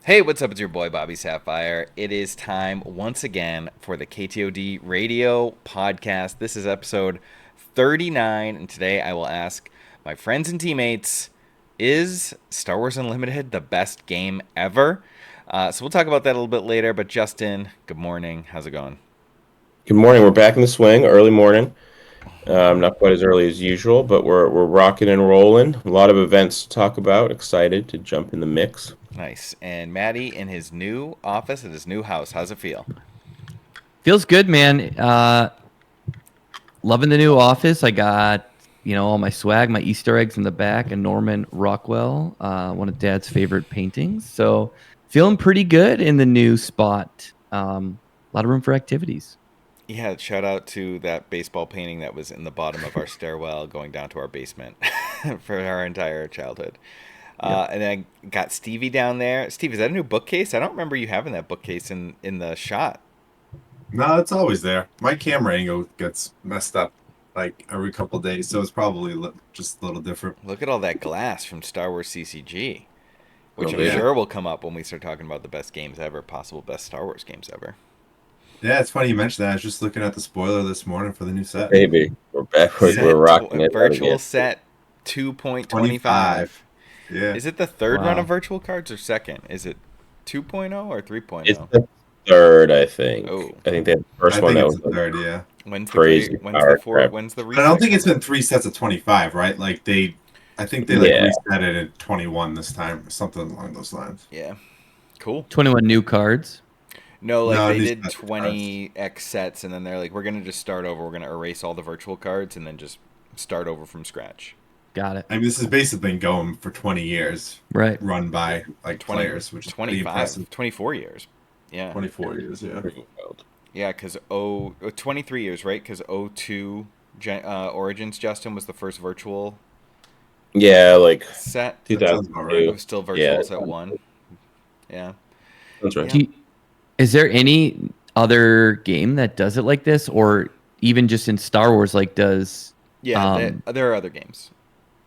Hey, what's up? It's your boy Bobby Sapphire. It is time once again for the KTOD radio podcast. This is episode 39, and today I will ask my friends and teammates, is Star Wars Unlimited the best game ever? So we'll talk about that a little bit later, but Justin, good morning. How's it going? Good morning. We're back in the swing, early morning. Not quite as early as usual, but we're rocking and rolling. A lot of events to talk about. Excited to jump in the mix. Nice. And Maddie in his new office at his new house. How's it feel? Feels good, man. Loving the new office. I got, all my swag, my Easter eggs in the back, and Norman Rockwell, one of Dad's favorite paintings. So feeling pretty good in the new spot. A lot of room for activities. Yeah, shout out to that baseball painting that was in the bottom of our stairwell going down to our basement for our entire childhood. And then I got Stevie down there. Steve, is that a new bookcase? I don't remember you having that bookcase in the shot. No, it's always there. My camera angle gets messed up like every couple days, so it's probably just a little different. Look at all that glass from Star Wars CCG, which I'm Yeah. sure will come up when we start talking about the best games ever, possible best Star Wars games ever. Yeah, it's funny you mentioned that. I was just looking at the spoiler this morning for the new set. Baby, we're back. We're rocking it. Virtual set 2.25. Yeah. Is it the third Wow. run of virtual cards or second? Is it 2.0 or 3.0? It's the third, I think. Oh. I think the first I one think that it's was the third, yeah. When's crazy the power crap. when's the But I don't reset? think it's been 3 sets of 25, right? Like I think they Yeah. reset it at 21 this time, or something along those lines. Yeah. Cool. 21 new cards. No, No, they these did sets of 20x sets, and then they're like, we're going to just start over. We're going to erase all the virtual cards and then just start over from scratch. Got it. I mean, this has basically been going for 20 years, Right. run by like 20, players, which is pretty 25, impressive. 24 years. Yeah. 24 years, yeah. Yeah, because 23 years, right? Because 02 Origins, Justin, was the first virtual Yeah, like set. That sounds about right. It 2002. was still virtual Yeah. set 1. Yeah. That's right. Yeah. Is there any other game that does it like this, or even just in Star Wars, like does? Yeah, there are other games.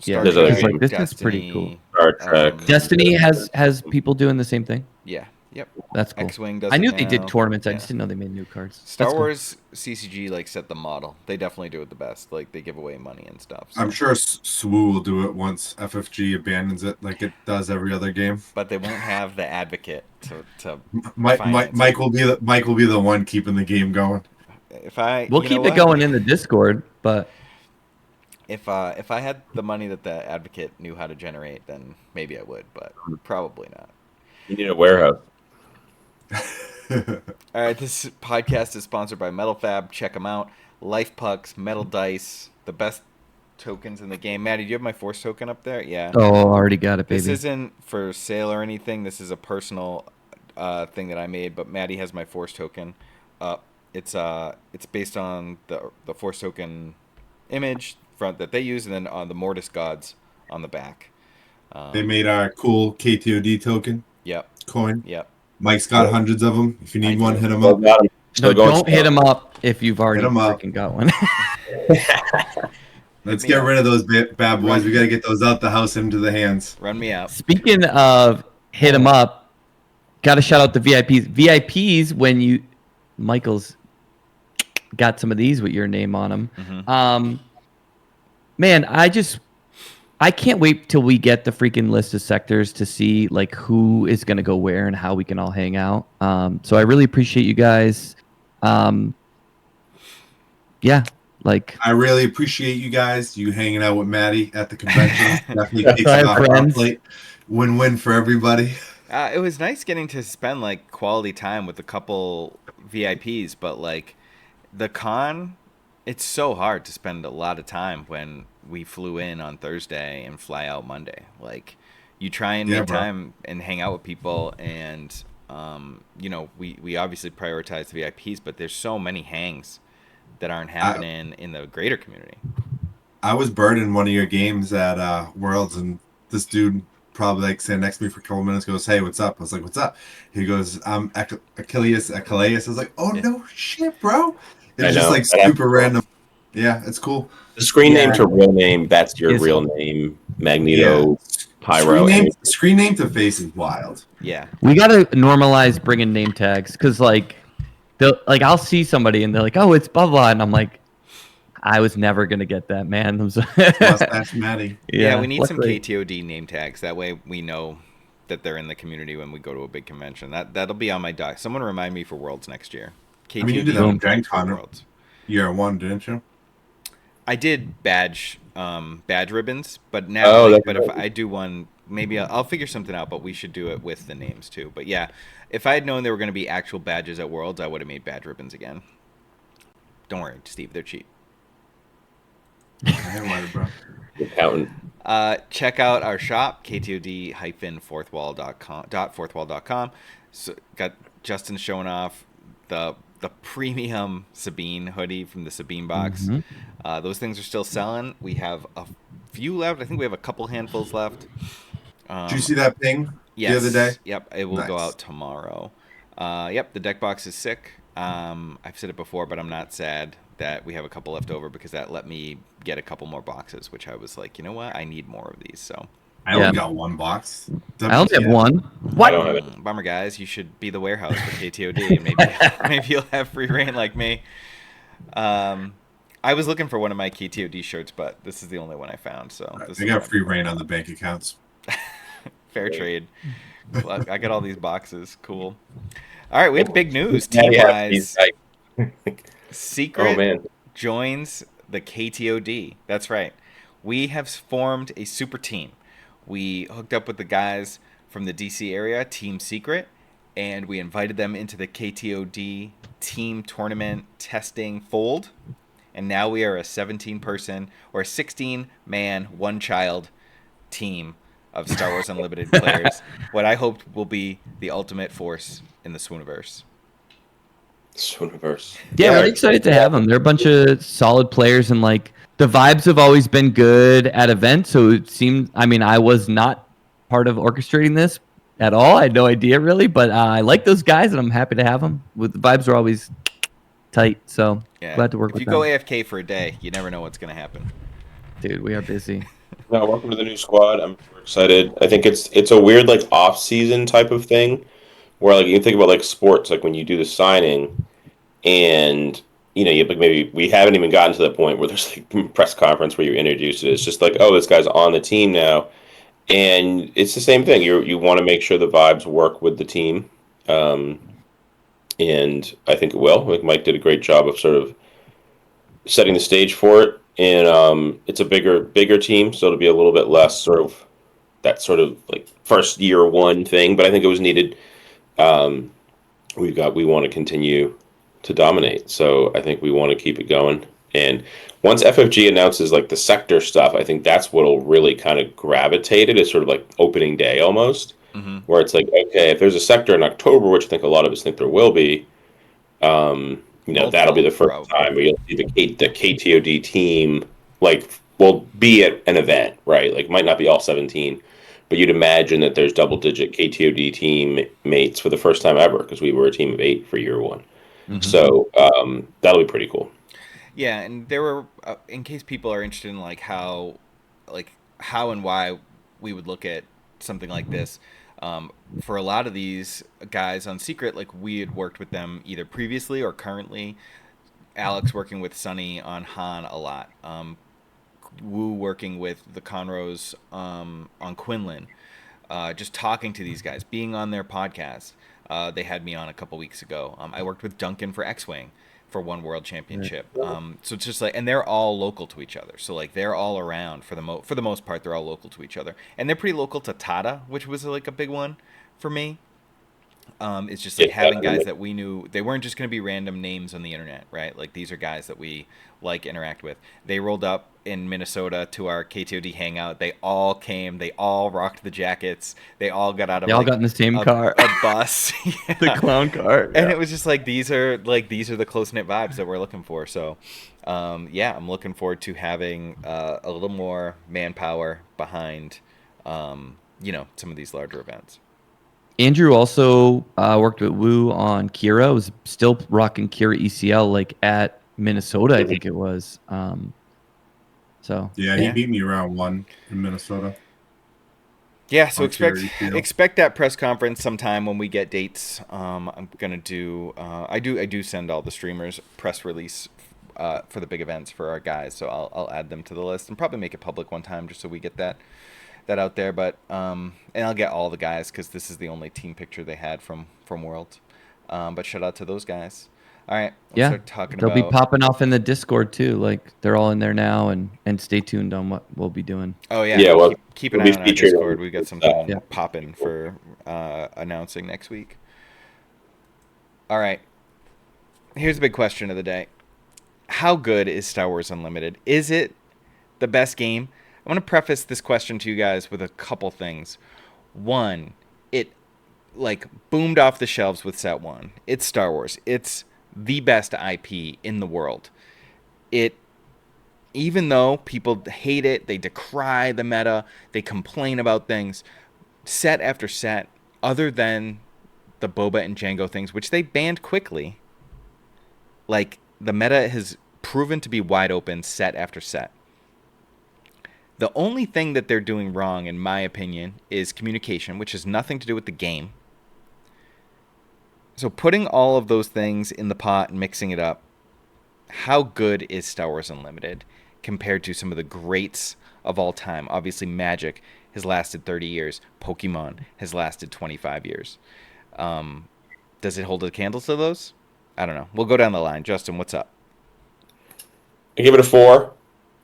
Yeah, There's other it's like, games. this is pretty cool. Star Trek. Destiny has people doing the same thing. Yeah. Yep. That's cool. X-Wing does I it knew they did now. tournaments. I Yeah. just didn't know they made new cards. Star That's cool. Wars CCG set the model. They definitely do it the best. Like they give away money and stuff. So. I'm sure SWU will do it once FFG abandons it, like it does every other game. But they won't have the advocate to Mike finance will be the one keeping the game going. if I We'll you know keep it what? going in the Discord, but If I had the money that the advocate knew how to generate, then maybe I would, but probably not. You need a warehouse. All right, this podcast is sponsored by Metal Fab. Check them out. Life Pucks, Metal Dice, the best tokens in the game. Maddie, do you have my Force token up there? Yeah. already got it, This baby. isn't for sale or anything. This is a personal thing that I made, but Maddie has my Force token. It's based on the Force token image front that they use, and then on the Mortis gods on the back. They made our cool KTOD token Yep. coin. Yep. Mike's got hundreds of them. If you need I one, do. hit him Still up. got 'em. No, Still going don't hit strong. him up if you've already Hit 'em up. freaking got one. Let's me get up. rid of those bad boys. We got to get those out the house into the hands. Run me out. Speaking of hit him up, got to shout out the VIPs. VIPs, when Michael's got some of these with your name on them. Mhm. Man, I can't wait till we get the freaking list of sectors to see like who is going to go where and how we can all hang out. So I really appreciate you guys. Yeah, like I really appreciate you guys. You hanging out with Maddie at the convention. Definitely takes Hi, it off our friends. plate. Win-win for everybody. It was nice getting to spend like quality time with a couple VIPs, but like the con, it's so hard to spend a lot of time when we flew in on Thursday and fly out Monday. Like you try and Yeah, make bro. time and hang out with people, and we obviously prioritize the VIPs, but there's so many hangs that aren't happening in the greater community. I was burning one of your games at Worlds, and this dude probably like sitting next to me for a couple minutes goes, "Hey, what's up?" I was like, "What's up?" He goes, "I'm Achilles." I was like, "Oh Yeah. no shit, bro!" I It's just know. like super random. Yeah, it's cool. The screen Yeah. name to real name, that's your Is- real name. Magneto, Pyro. Screen name to face is wild. Yeah. We gotta normalize bringing name tags because I'll see somebody and they're like, "Oh, it's blah blah," and I'm like, "I was never gonna get that, man." Mustache Maddie. Yeah, we need luckily. some KTOD name tags. That way we know that they're in the community when we go to a big convention. That'll be on my doc. Someone remind me for Worlds next year. I mean, you did that name with Gen tags for Con Worlds. year 1, didn't you? I did badge ribbons, but now if I do one, maybe I'll figure something out. But we should do it with the names too. But yeah, if I had known there were going to be actual badges at Worlds, I would have made badge ribbons again. Don't worry, Steve, they're cheap. I ain't worried, bro. Accountant. Check out our shop, KTOD-fourthwall.com. So got Justin showing off the premium Sabine hoodie from the Sabine box. Mm-hmm. Those things are still selling. We have a few left. I think we have a couple handfuls left. Did you see that ping the other day? Yep, it will go out tomorrow. Yep, the deck box is sick. I've said it before, but I'm not sad that we have a couple left over because that let me get a couple more boxes, which I was like, you know what? I need more of these. So I only got one box. I only have one. What? I don't have it. Bummer, guys. You should be the warehouse for KTOD. And maybe you'll have free reign like me. I was looking for one of my KTOD shirts, but this is the only one I found. So I got free reign on the bank accounts. Fair trade. I got all these boxes. Cool. All right, we have big news. Team-wise, Secret joins the KTOD. That's right. We have formed a super team. We hooked up with the guys from the DC area, Team Secret, and we invited them into the KTOD team tournament testing fold. And now we are a 17-person or a 16-man, one-child team of Star Wars Unlimited players. What I hope will be the ultimate force in the Swooniverse. Yeah, really excited to have them. They're a bunch of solid players, and the vibes have always been good at events. So it seemed, I was not part of orchestrating this at all. I had no idea really, but I like those guys, and I'm happy to have them. The vibes are always tight, so glad to work with them. If you go AFK for a day, you never know what's going to happen. Dude, we are busy. No, welcome to the new squad. I'm excited. I think it's a weird off-season type of thing where you can think about sports, when you do the signing and maybe we haven't even gotten to the point where there's press conference where you're introduced. It's just oh, this guy's on the team now, and it's the same thing. You want to make sure the vibes work with the team, and I think it will. Mike did a great job of sort of setting the stage for it, and it's a bigger team, so it'll be a little bit less sort of that sort of first year one thing, but I think it was needed. We want to continue to dominate, so I think we want to keep it going. And once FFG announces the sector stuff, I think that's what'll really kind of gravitate it. It's sort of opening day almost, where it's okay, if there's a sector in October, which I think a lot of us think there will be, that'll be the first time where you'll see the KTOD team will be at an event, right? It might not be all 17, but you'd imagine that there's double-digit KTOD teammates for the first time ever because we were a team of 8 for year one. So that'll be pretty cool. Yeah, and there were, in case people are interested in how and why we would look at something like this. For a lot of these guys on Secret, we had worked with them either previously or currently. Alex working with Sunny on Han a lot. Wu working with the Conros on Quinlan. Just talking to these guys, being on their podcast. They had me on a couple weeks ago. I worked with Duncan for X-Wing for one World Championship. So it's just and they're all local to each other. So they're all around for the most part. They're all local to each other, and they're pretty local to Tada, which was a big one for me. It's just having guys that we knew. They weren't just going to be random names on the internet, right? These are guys that we interact with. They rolled up in Minnesota to our KTOD hangout. They all came. They all rocked the jackets. They all got out of. They all got in the same car, a bus, the clown car, and it was just these are the close knit vibes that we're looking for. So, I'm looking forward to having a little more manpower behind, some of these larger events. Andrew also worked with Wu on Kira. Was still rocking Kira ECL at Minnesota, I think it was. So Yeah, he beat me round 1 in Minnesota. Yeah, so On Charity Field. expect that press conference sometime when we get dates. I'm gonna do. I do send all the streamers press release for the big events for our guys. So I'll add them to the list and probably make it public one time just so we get that out there. But and I'll get all the guys because this is the only team picture they had from Worlds. But shout out to those guys. All right, let's start talking they'll about. be popping off in the Discord too. Like they're all in there now, and stay tuned on what we'll be doing. Oh yeah, Yeah, well, keep an we'll eye be on our featured Discord. on- We've got something Yeah. popping for announcing next week. All right, here's the big question of the day: how good is Star Wars Unlimited? Is it the best game? I want to preface this question to you guys with a couple things. One, it like boomed off the shelves with Set 1. It's Star Wars. It's the best IP in the world. It Even though people hate it, they decry the meta, they complain about things, set after set, other than the Boba and Jango things, which they banned quickly, like the meta has proven to be wide open set after set. The only thing that they're doing wrong, in my opinion, is communication, which has nothing to do with the game. So putting all of those things in the pot and mixing it up, how good is Star Wars Unlimited compared to some of the greats of all time? Obviously, Magic has lasted 30 years. Pokemon has lasted 25 years. Does it hold a candle to those? I don't know. We'll go down the line. Justin, what's up? I give it a 4.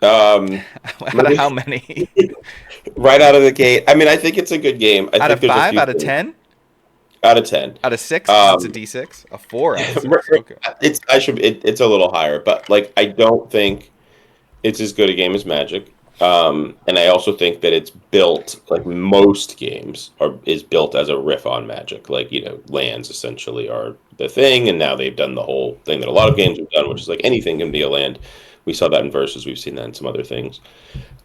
Out of how many? Right out of the gate. I mean, I think it's a good game. Out of 5? Out of 10? Out of 10. Out of 6? It's a D6? A 4 out of 6. Okay. It's a little higher, but like I don't think it's as good a game as Magic. And I also think that it's built like most games is built as a riff on Magic. Like, lands essentially are the thing, and now they've done the whole thing that a lot of games have done, which is like anything can be a land. We saw that in Versus, we've seen that in some other things.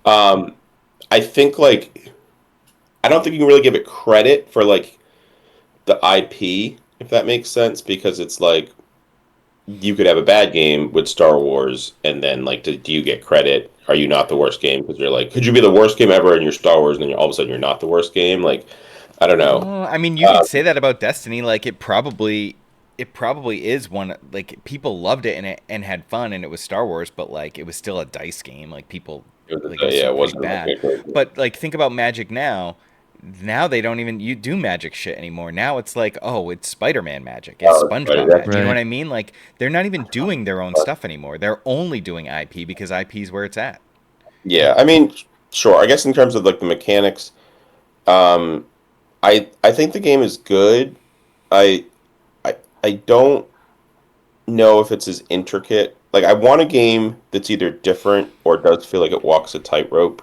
I think I don't think you can really give it credit for like the IP, if that makes sense, because it's like you could have a bad game with Star Wars, and then like, do you get credit? Are you not the worst game? Because you're like, could you be the worst game ever in your Star Wars, and then all of a sudden you're not the worst game? Like, I don't know. I mean, you could say that about Destiny. Like, it probably is one. Like, people loved it and had fun, and it was Star Wars, but like, it was still a dice game. Like, people It wasn't bad. But like, think about Magic now. Now they don't even do Magic shit anymore. Now it's like, oh, it's Spider-Man Magic, it's SpongeBob Magic. Right. You know what I mean? Like, they're not even doing their own stuff anymore. They're only doing IP because IP is where it's at. Yeah, I mean, sure. I guess in terms of like the mechanics, I think the game is good. I don't know if it's as intricate. Like, I want a game that's either different or does feel like it walks a tightrope.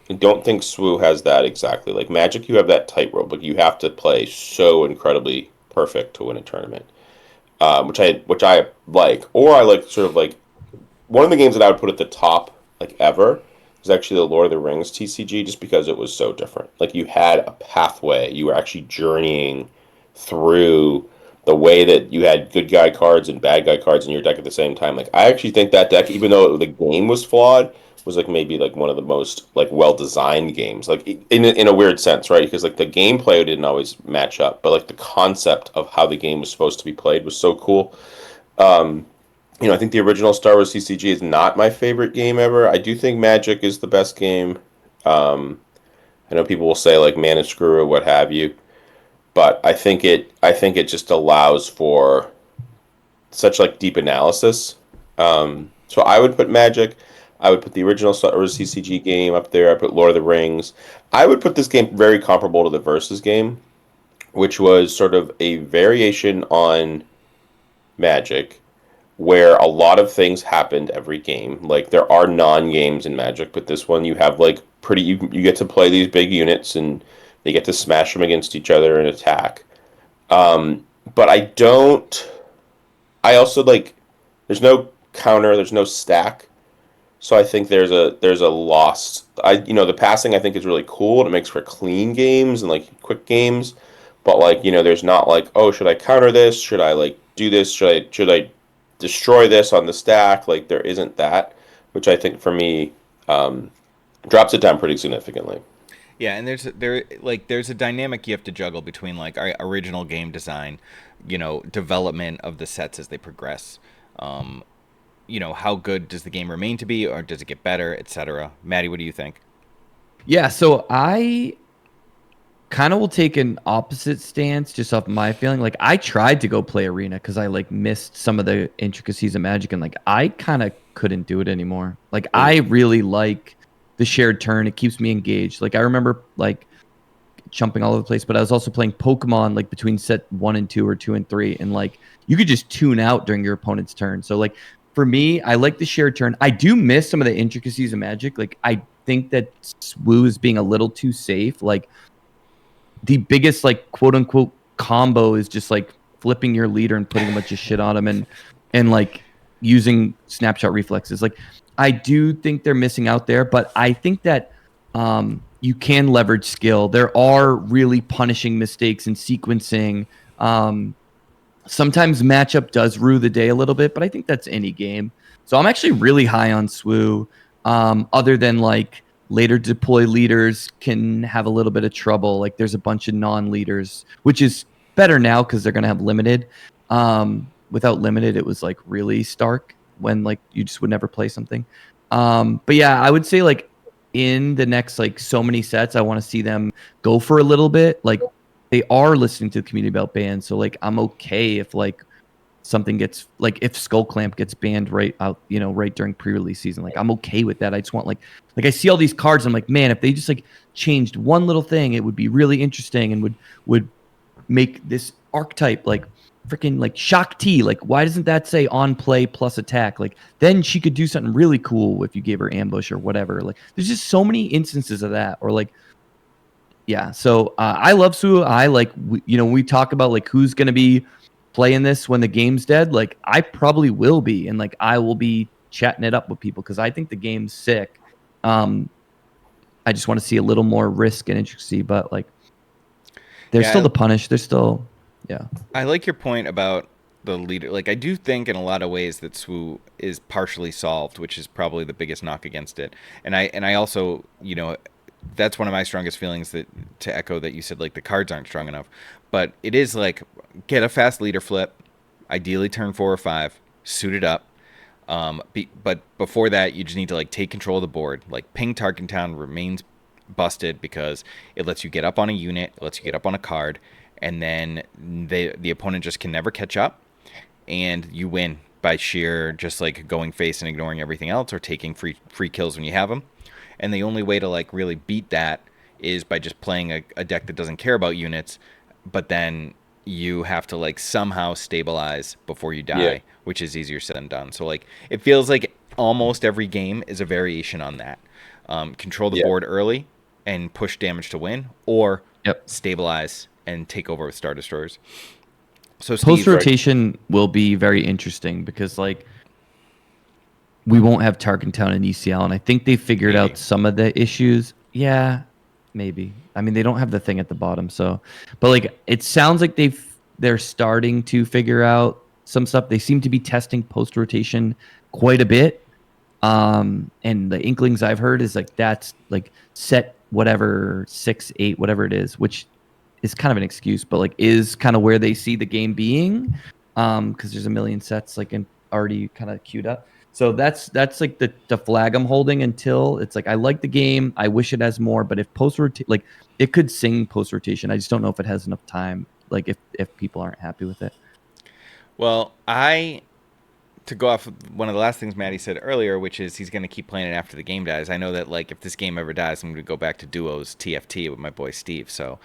I don't think SWU has that exactly. Like Magic, you have that tightrope. Like, you have to play so incredibly perfect to win a tournament, which I like. Or I like sort of like one of the games that I would put at the top like ever was actually the Lord of the Rings TCG, just because it was so different. Like, you had a pathway. You were actually journeying through the way that you had good guy cards and bad guy cards in your deck at the same time. Like, I actually think that deck, even though the game was flawed, was like maybe like one of the most like well designed games, like in a weird sense, right? Because like the gameplay didn't always match up, but like the concept of how the game was supposed to be played was so cool. I think the original Star Wars CCG is not my favorite game ever. I do think Magic is the best game. I know people will say like Mana Screw or what have you, but I think it just allows for such like deep analysis. So I would put Magic. I would put the original Star Wars CCG game up there. I put Lord of the Rings. I would put this game very comparable to the Versus game, which was sort of a variation on Magic, where a lot of things happened every game. Like, there are non-games in Magic, but this one you have like you get to play these big units, and they get to smash them against each other and attack. But I also like, there's no counter, there's no stack. So I think there's a lost. The passing I think is really cool, and it makes for clean games and like quick games. But like, there's not like, oh, should I counter this? Should I like do this? Should I destroy this on the stack? Like, there isn't that, which I think for me, drops it down pretty significantly. Yeah, and there's a dynamic you have to juggle between like our original game design, development of the sets as they progress. Um, how good does the game remain to be, or does it get better, etc. Maddie, what do you think? Yeah, so I kind of will take an opposite stance just off my feeling. Like I tried to go play Arena because I like missed some of the intricacies of Magic, and like I kind of couldn't do it anymore. Like I really like the shared turn. It keeps me engaged. Like I remember like jumping all over the place, but I was also playing Pokemon like between set 1 and 2 or 2 and 3, and like you could just tune out during your opponent's turn. So like for me, I like the shared turn. I do miss some of the intricacies of Magic. Like I think that SWU is being a little too safe. Like the biggest like quote unquote combo is just like flipping your leader and putting a bunch of shit on him and like using snapshot reflexes. Like I do think they're missing out there, but I think that you can leverage skill. There are really punishing mistakes in sequencing. Sometimes matchup does rue the day a little bit, but I think that's any game. So I'm actually really high on SWU. Other than like later deploy leaders can have a little bit of trouble. Like there's a bunch of non-leaders, which is better now because they're gonna have limited. Without limited, it was like really stark when like you just would never play something. But yeah, I would say like in the next like so many sets, I want to see them go for a little bit. Like they are listening to the community about bans, so like I'm okay if like something gets like if Skull Clamp gets banned right out, right during pre-release season. Like I'm okay with that. I just want like I see all these cards. I'm like, man, if they just like changed one little thing, it would be really interesting and would make this archetype like freaking like Shock T. Like why doesn't that say on play plus attack? Like then she could do something really cool if you gave her ambush or whatever. Like there's just so many instances of that. Or like yeah. So I love SWU. I like we talk about like who's gonna be playing this when the game's dead. Like I probably will be, and like I will be chatting it up with people because I think the game's sick. I just want to see a little more risk and intricacy, but like there's still the punish. There's still I like your point about the leader. Like I do think in a lot of ways that SWU is partially solved, which is probably the biggest knock against it. And I also that's one of my strongest feelings, that to echo that you said like the cards aren't strong enough, but it is like get a fast leader flip, ideally turn 4 or 5, suit it up. But before that, you just need to like take control of the board. Like ping Tarkentown remains busted because it lets you get up on a unit, it lets you get up on a card, and then the opponent just can never catch up, and you win by sheer just like going face and ignoring everything else, or taking free kills when you have them. And the only way to like really beat that is by just playing a deck that doesn't care about units, but then you have to like somehow stabilize before you die, which is easier said than done. So like it feels like almost every game is a variation on that. Control the board early and push damage to win, or stabilize and take over with Star Destroyers. So post rotation will be very interesting because like we won't have Tarkentown and ECL, and I think they figured out some of the issues. Yeah, maybe. I mean, they don't have the thing at the bottom, so. But like, it sounds like they're starting to figure out some stuff. They seem to be testing post rotation quite a bit, and the inklings I've heard is like that's like set whatever 6, 8, whatever it is, which is kind of an excuse, but like is kind of where they see the game being, because there's a million sets like already kind of queued up. So that's like the flag I'm holding until it's like I like the game. I wish it has more, but if post rotation, like it could sing post rotation. I just don't know if it has enough time. Like if people aren't happy with it. Well, to go off one of the last things Maddie said earlier, which is he's going to keep playing it after the game dies. I know that like if this game ever dies, I'm going to go back to duos TFT with my boy Steve. So,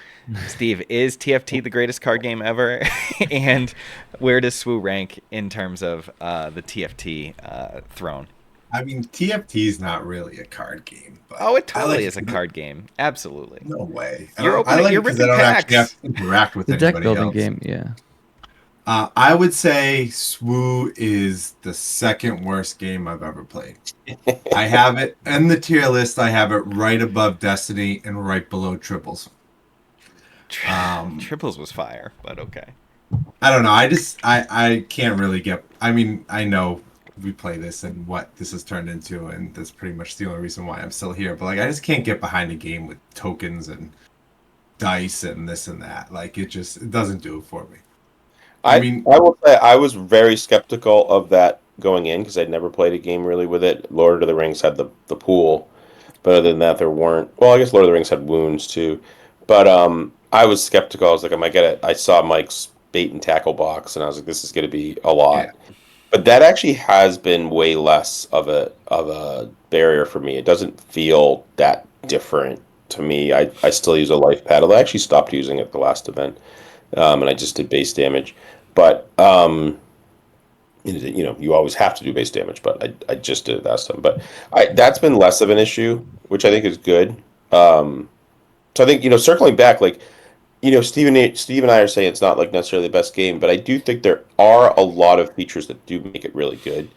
Steve, is TFT the greatest card game ever? And where does SWU rank in terms of the TFT throne? I mean, TFT is not really a card game. But it totally is a card game. Absolutely. No way. You're ripping packs. Actually have to interact with the anybody deck building else. game, yeah. I would say SWU is the second worst game I've ever played. I have it in the tier list. I have it right above Destiny and right below Triples. Triples was fire, but okay. I don't know. I can't really get. I mean, I know replay this and what this has turned into, and that's pretty much the only reason why I'm still here. But like, I just can't get behind a game with tokens and dice and this and that. Like, it doesn't do it for me. I mean, I will say I was very skeptical of that going in because I'd never played a game really with it. Lord of the Rings had the pool, but other than that, there weren't. Well, I guess Lord of the Rings had wounds too, but I was skeptical. I was like, "Am I gonna?" I saw Mike's bait and tackle box, and I was like, "This is going to be a yeah, lot." But that actually has been way less of a barrier for me. It doesn't feel that different to me. I still use a life paddle. I actually stopped using it the last event, and I just did base damage. But you always have to do base damage. But I just did it last time. But that's been less of an issue, which I think is good. So I think circling back, like Steve and I are saying it's not like necessarily the best game, but I do think there are a lot of features that do make it really good.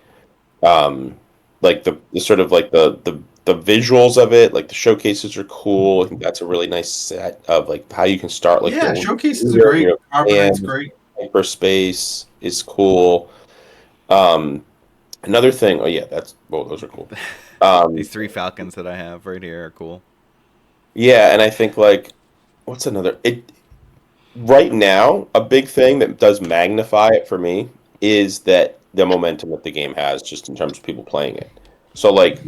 Like the sort of like the visuals of it, like the showcases are cool. I think that's a really nice set of like how you can start like yeah. your Showcases are great. Carbonite's and great. hyperspace is cool. Um, Another thing, oh yeah, those are cool. These Um, 3 falcons that I have right here are cool. yeah, and I think like what's another it right now, a big thing that does magnify it for me is that the momentum that the game has just in terms of people playing it. So like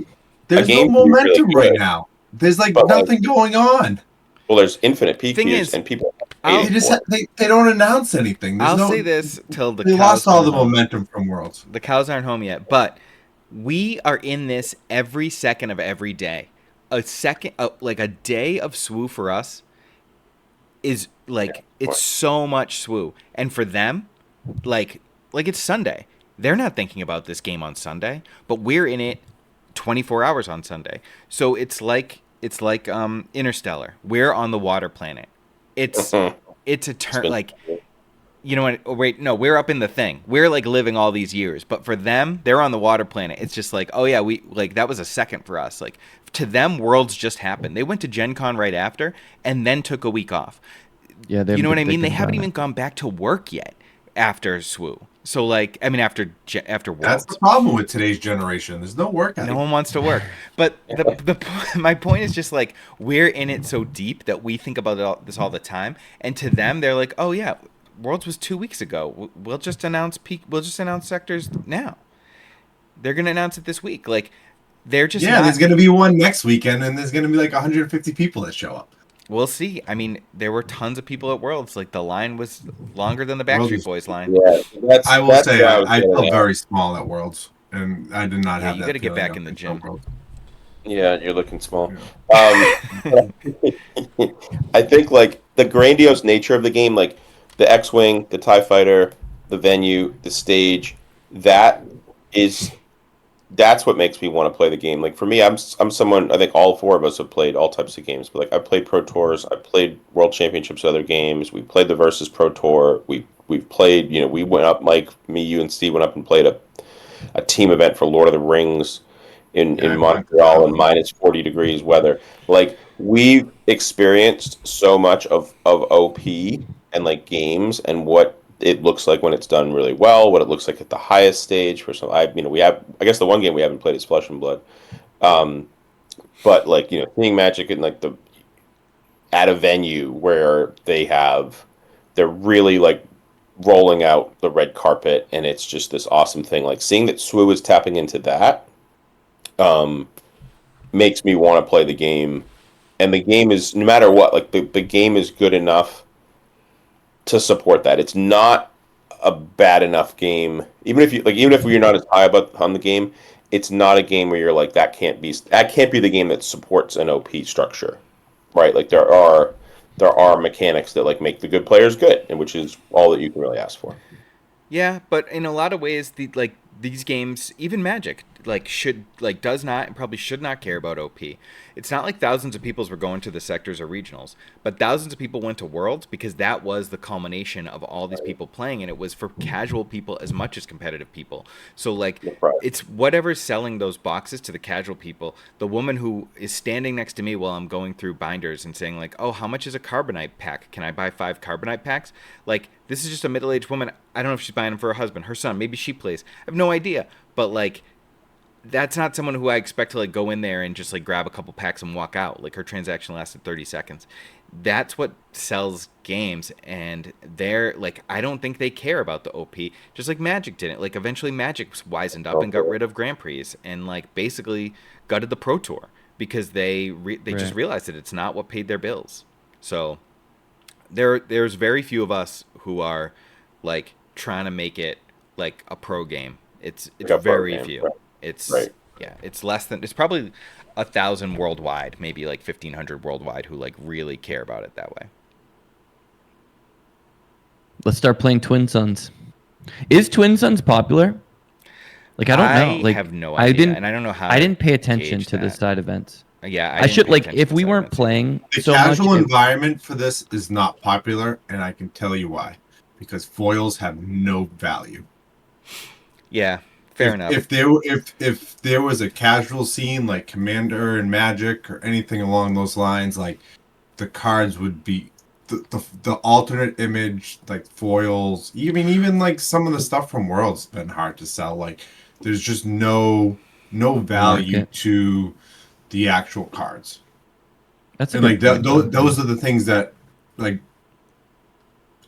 a There's no game can be really momentum right good, now. There's like but like nothing going on. well there's infinite peak Thing views is, and people are I'll waiting They just for it. they don't announce anything. There's I'll say no. this till the They cows lost all come the home. momentum from Worlds. The cows aren't home yet, but we are in this every second of every day. Like a day of SWU for us is like it's so much SWU, and for them, like it's Sunday. They're not thinking about this game on Sunday, but we're in it 24 hours on Sunday. So it's like Interstellar. We're on the water planet. It's Mhm. it's a It's turn been like you know what? Oh, wait, no, we're up in the thing. We're like living all these years, but for them, they're on the water planet. It's just like, oh yeah, we like that was a second for us. Like to them, worlds just happened. They went to Gen Con right after, and then took a week off. Yeah, they You haven't know what been I mean? They thinking haven't about even it. gone back to work yet after SWU. So like, I mean, after That's the Worlds, problem with today's generation. There's no work no ethic. one wants to work. But my point is just like we're in it so deep that we think about this all the time, and to them, they're like, oh yeah, Worlds was 2 weeks ago. We'll just announce peak. We'll just announce sectors now. They're gonna announce it this week. Like they're just Yeah, there's not. going to be one next weekend, and there's going to be like 150 people that show up. We'll see. I mean, there were tons of people at Worlds. Like the line was longer than the Worlds Backstreet was, Boys line. yeah, I will that's say where I was I getting felt at. very small at Worlds, and I did not Yeah, have you got that to get feeling back up in the until gym. Worlds. Yeah, you're looking small. Yeah. Um, I think like the grandiose nature of the game, like the X-wing, the TIE fighter, the venue, the stage, that is that's what makes me want to play the game. Like for me, I'm someone. I think all four of us have played all types of games. But like I've played Pro Tours, I've played World Championships, other games. We played the Versus Pro Tour. We've played. We went up. Mike, me, you, and Steve went up and played a team event for Lord of the Rings Yeah, in I went to that Montreal in one. minus 40 degrees weather. Like we've experienced so much of OP and like games and what it looks like when it's done really well, what it looks like at the highest stage for some. We have. I guess the one game we haven't played is Flesh and Blood. Um, but like seeing Magic in like the at a venue where they're really like rolling out the red carpet and it's just this awesome thing. Like seeing that SWU is tapping into that um, makes me want to play the game. And the game is no matter what, like the game is good enough to support that. It's not a bad enough game. Even if you're not as high about on the game, it's not a game where you're like that can't be the game that supports an OP structure. Right? Like there are mechanics that like make the good players good, and which is all that you can really ask for. Yeah, but in a lot of ways, these games, even Magic, does not and probably should not care about OP. It's not like thousands of people were going to the sectors or regionals, but thousands of people went to Worlds because that was the culmination of all these people playing, and it was for casual people as much as competitive people. So like it's whatever's selling those boxes to the casual people. The woman who is standing next to me while I'm going through binders and saying like, "Oh, how much is a carbonite pack? Can I buy 5 carbonite packs?" Like, this is just a middle-aged woman. I don't know if she's buying them for her husband, her son, maybe she plays. I have no idea. But like, that's not someone who I expect to like go in there and just like grab a couple packs and walk out. Like, her transaction lasted 30 seconds. That's what sells games, and they're like, I don't think they care about the OP, just like Magic didn't. Like, eventually Magic wisened up and got rid of Grand Prix and like basically gutted the Pro Tour because they just realized that it's not what paid their bills. So there's very few of us who are like trying to make it like a pro game. It's very few. Right. It's it's less than, it's probably 1,000 worldwide, maybe like 1,500 worldwide who like really care about it that way. Let's start playing Twin Suns. Is Twin Suns popular? Like, I don't know. Like, I have no idea, and I don't know how. I didn't pay attention to the side events. Yeah, I should, like, if we weren't playing the so casual much, environment for this is not popular, and I can tell you why. Because foils have no value. Yeah, fair enough. If there was a casual scene like Commander and Magic or anything along those lines, like, the cards would be the alternate image, like foils. Even like some of the stuff from Worlds has been hard to sell. Like, there's just no value to the actual cards. That's like those are the things that like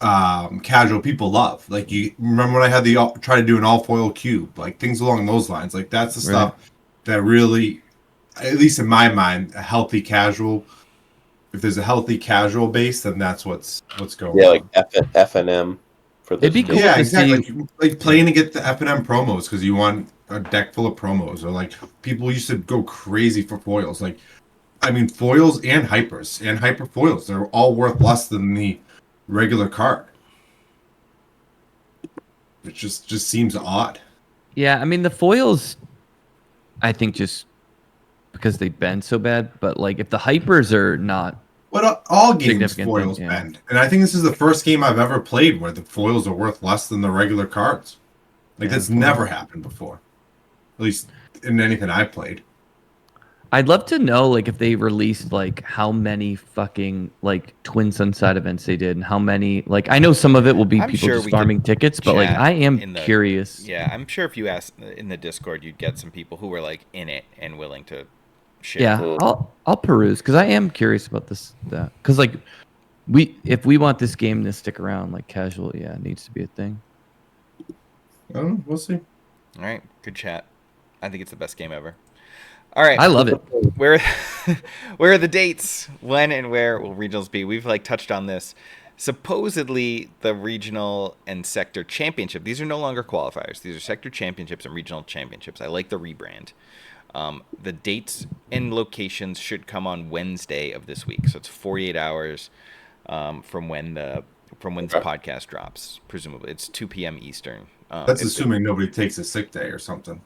casual people love. Like, you remember when I had try to do an all foil cube, like things along those lines. Like, that's the stuff that really, at least in my mind, a healthy casual. If there's a healthy casual base, then that's what's going on. Yeah, like F&M for the. It'd be cool. Yeah, exactly. Like playing to get the F&M promos because you want a deck full of promos, or like people used to go crazy for foils. Like, I mean, foils and hypers and hyper foils, they're all worth less than the regular card. It just seems odd. Yeah, I mean, the foils, I think, just because they bend so bad, but like if the hypers are not, but all games foils bend, and I think this is the first game I've ever played where the foils are worth less than the regular cards. Like, that's never happened before, at least in anything I played. I'd love to know, like, if they released like how many fucking like Twin Sun side events they did, and how many, like, I know some of it will be people just farming tickets, but like I am curious. Yeah, I'm sure if you asked in the Discord, you'd get some people who were like in it and willing to share. Yeah, I'll peruse because I am curious about this. Because like if we want this game to stick around, like casual, it needs to be a thing. I don't know. We'll see. All right, good chat. I think it's the best game ever. All right, I love it. Where are the dates? When and where will regionals be? We've like touched on this. Supposedly, the regional and sector championship. These are no longer qualifiers. These are sector championships and regional championships. I like the rebrand. The dates and locations should come on Wednesday of this week, so it's 48 hours from when this podcast drops. Presumably, it's 2 p.m. Eastern. That's assuming nobody takes a sick day or something.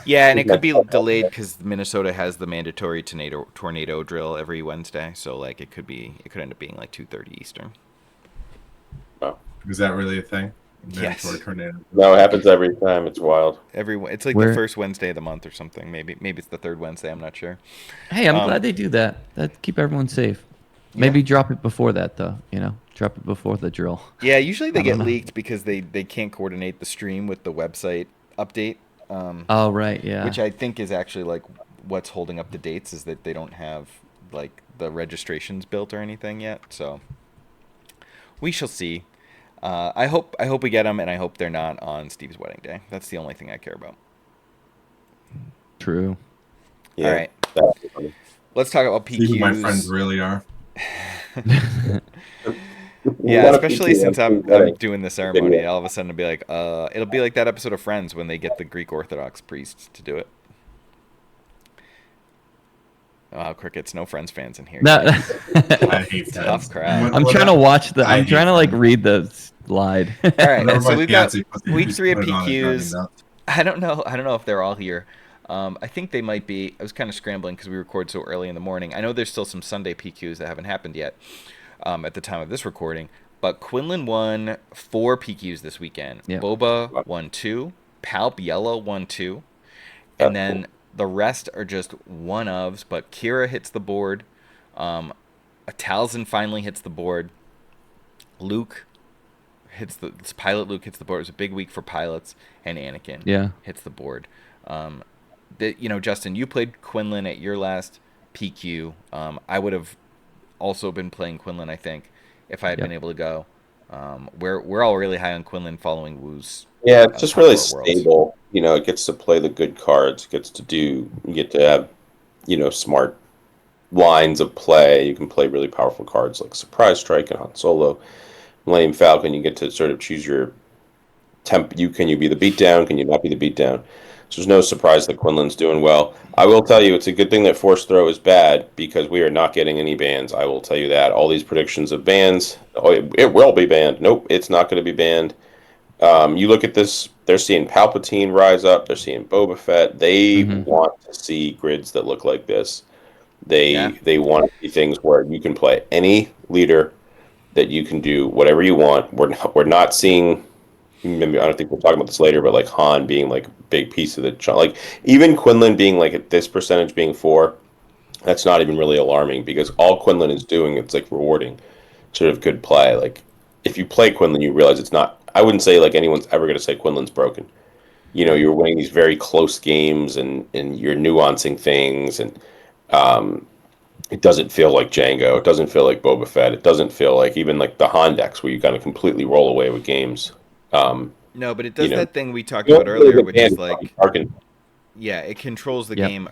Yeah, and it could be delayed because Minnesota has the mandatory tornado drill every Wednesday, so like it could end up being like 2:30 Eastern. Wow, is that really a thing? Yes. Tornado. No, it happens every time. It's wild. It's like the first Wednesday of the month or something. Maybe it's the third Wednesday. I'm not sure. Hey, I'm glad they do that. That keep everyone safe. Maybe drop it before that though. Drop it before the drill. Yeah, usually they get leaked because they can't coordinate the stream with the website update. Oh right, yeah. Which I think is actually like what's holding up the dates is that they don't have like the registrations built or anything yet. So we shall see. I hope we get them, and I hope they're not on Steve's wedding day. That's the only thing I care about. True. Yeah, all right. Let's talk about PQs. See who my friends really are. Yeah, especially since I'm doing the ceremony. All of a sudden, it'll be like that episode of Friends when they get the Greek Orthodox priests to do it. Wow, crickets! No Friends fans in here. No. I hate tough crowd. I'm trying to watch I'm trying to like read the slide. All right, so we've got week 3 of PQs. I don't know. I don't know if they're all here. I think they might be. I was kind of scrambling because we record so early in the morning. I know there's still some Sunday PQs that haven't happened yet at the time of this recording. But Quinlan won 4 PQs this weekend. Yeah. Boba won 2. Palp Yellow won 2. And That's then the rest are just one-ofs. But Kira hits the board. Talzin finally hits the board. Luke pilot Luke hits the board. It was a big week for pilots, and Anakin hits the board. Justin, you played Quinlan at your last PQ. I would have also been playing Quinlan, I think, if I had been able to go. We're all really high on Quinlan following Wu's. Yeah, it's just really Top 4 worlds. stable. It gets to play the good cards. You get to have, smart lines of play. You can play really powerful cards like Surprise Strike and Han Solo. Millennium Falcon, you get to sort of choose your temp. Can you be the beatdown? Can you not be the beatdown? So there's no surprise that Quinlan's doing well. I will tell you, it's a good thing that Force Throw is bad because we are not getting any bans. I will tell you that. All these predictions of bans, it will be banned. Nope, it's not going to be banned. You look at this, they're seeing Palpatine rise up. They're seeing Boba Fett. They want to see grids that look like this. They want to see things where you can play any leader, that you can do whatever you want. We're not seeing. Maybe, I don't think we'll talk about this later, but like Han being like a big piece of the like even Quinlan being like at this percentage being 4, that's not even really alarming because all Quinlan is doing, it's like rewarding sort of good play. Like if you play Quinlan, you realize it's not. I wouldn't say like anyone's ever going to say Quinlan's broken. You're winning these very close games and you're nuancing things and it doesn't feel like Django. It doesn't feel like Boba Fett. It doesn't feel like even like the Han decks where you kind of completely roll away with games. No, but it does that thing we talked about earlier, which is like, it controls the game,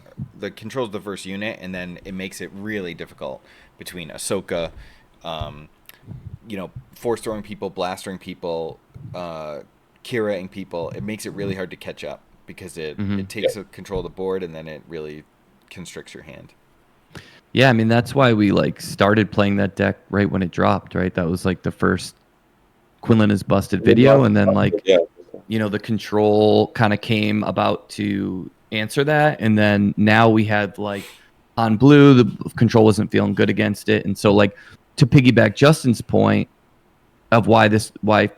controls the first unit, and then it makes it really difficult between Ahsoka, force throwing people, blastering people, Kiraing people. It makes it really hard to catch up because it takes control of the board and then it really constricts your hand. Yeah, I mean that's why we like started playing that deck right when it dropped, right? That was like the first Quinlan is busted video, and then like the control kind of came about to answer that, and then now we had like on blue the control wasn't feeling good against it, and so like to piggyback Justin's point of why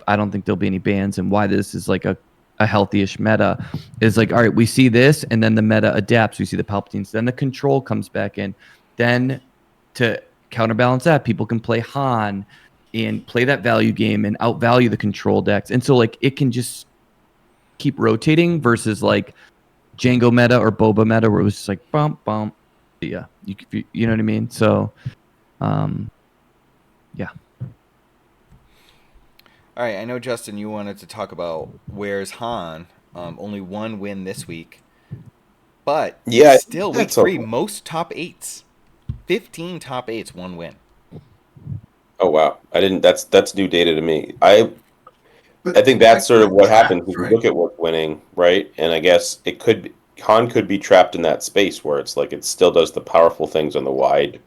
I don't think there'll be any bans and why this is like a healthy-ish meta is like, all right, we see this and then the meta adapts. We see the Palpatines, then the control comes back in. Then to counterbalance that, people can play Han and play that value game and outvalue the control decks. And so like it can just keep rotating versus like Django meta or Boba meta where it was just like bump, bump. Yeah. You know what I mean? So, yeah. All right, I know, Justin, you wanted to talk about where's Han. Only 1 win this week. But still week 3, most top 8s. 15 top 8s, 1 win. Oh wow! I didn't. That's new data to me. I think that's sort of what happens when you look at what's winning, right? And I guess Han could be trapped in that space where it's like it still does the powerful things on the wide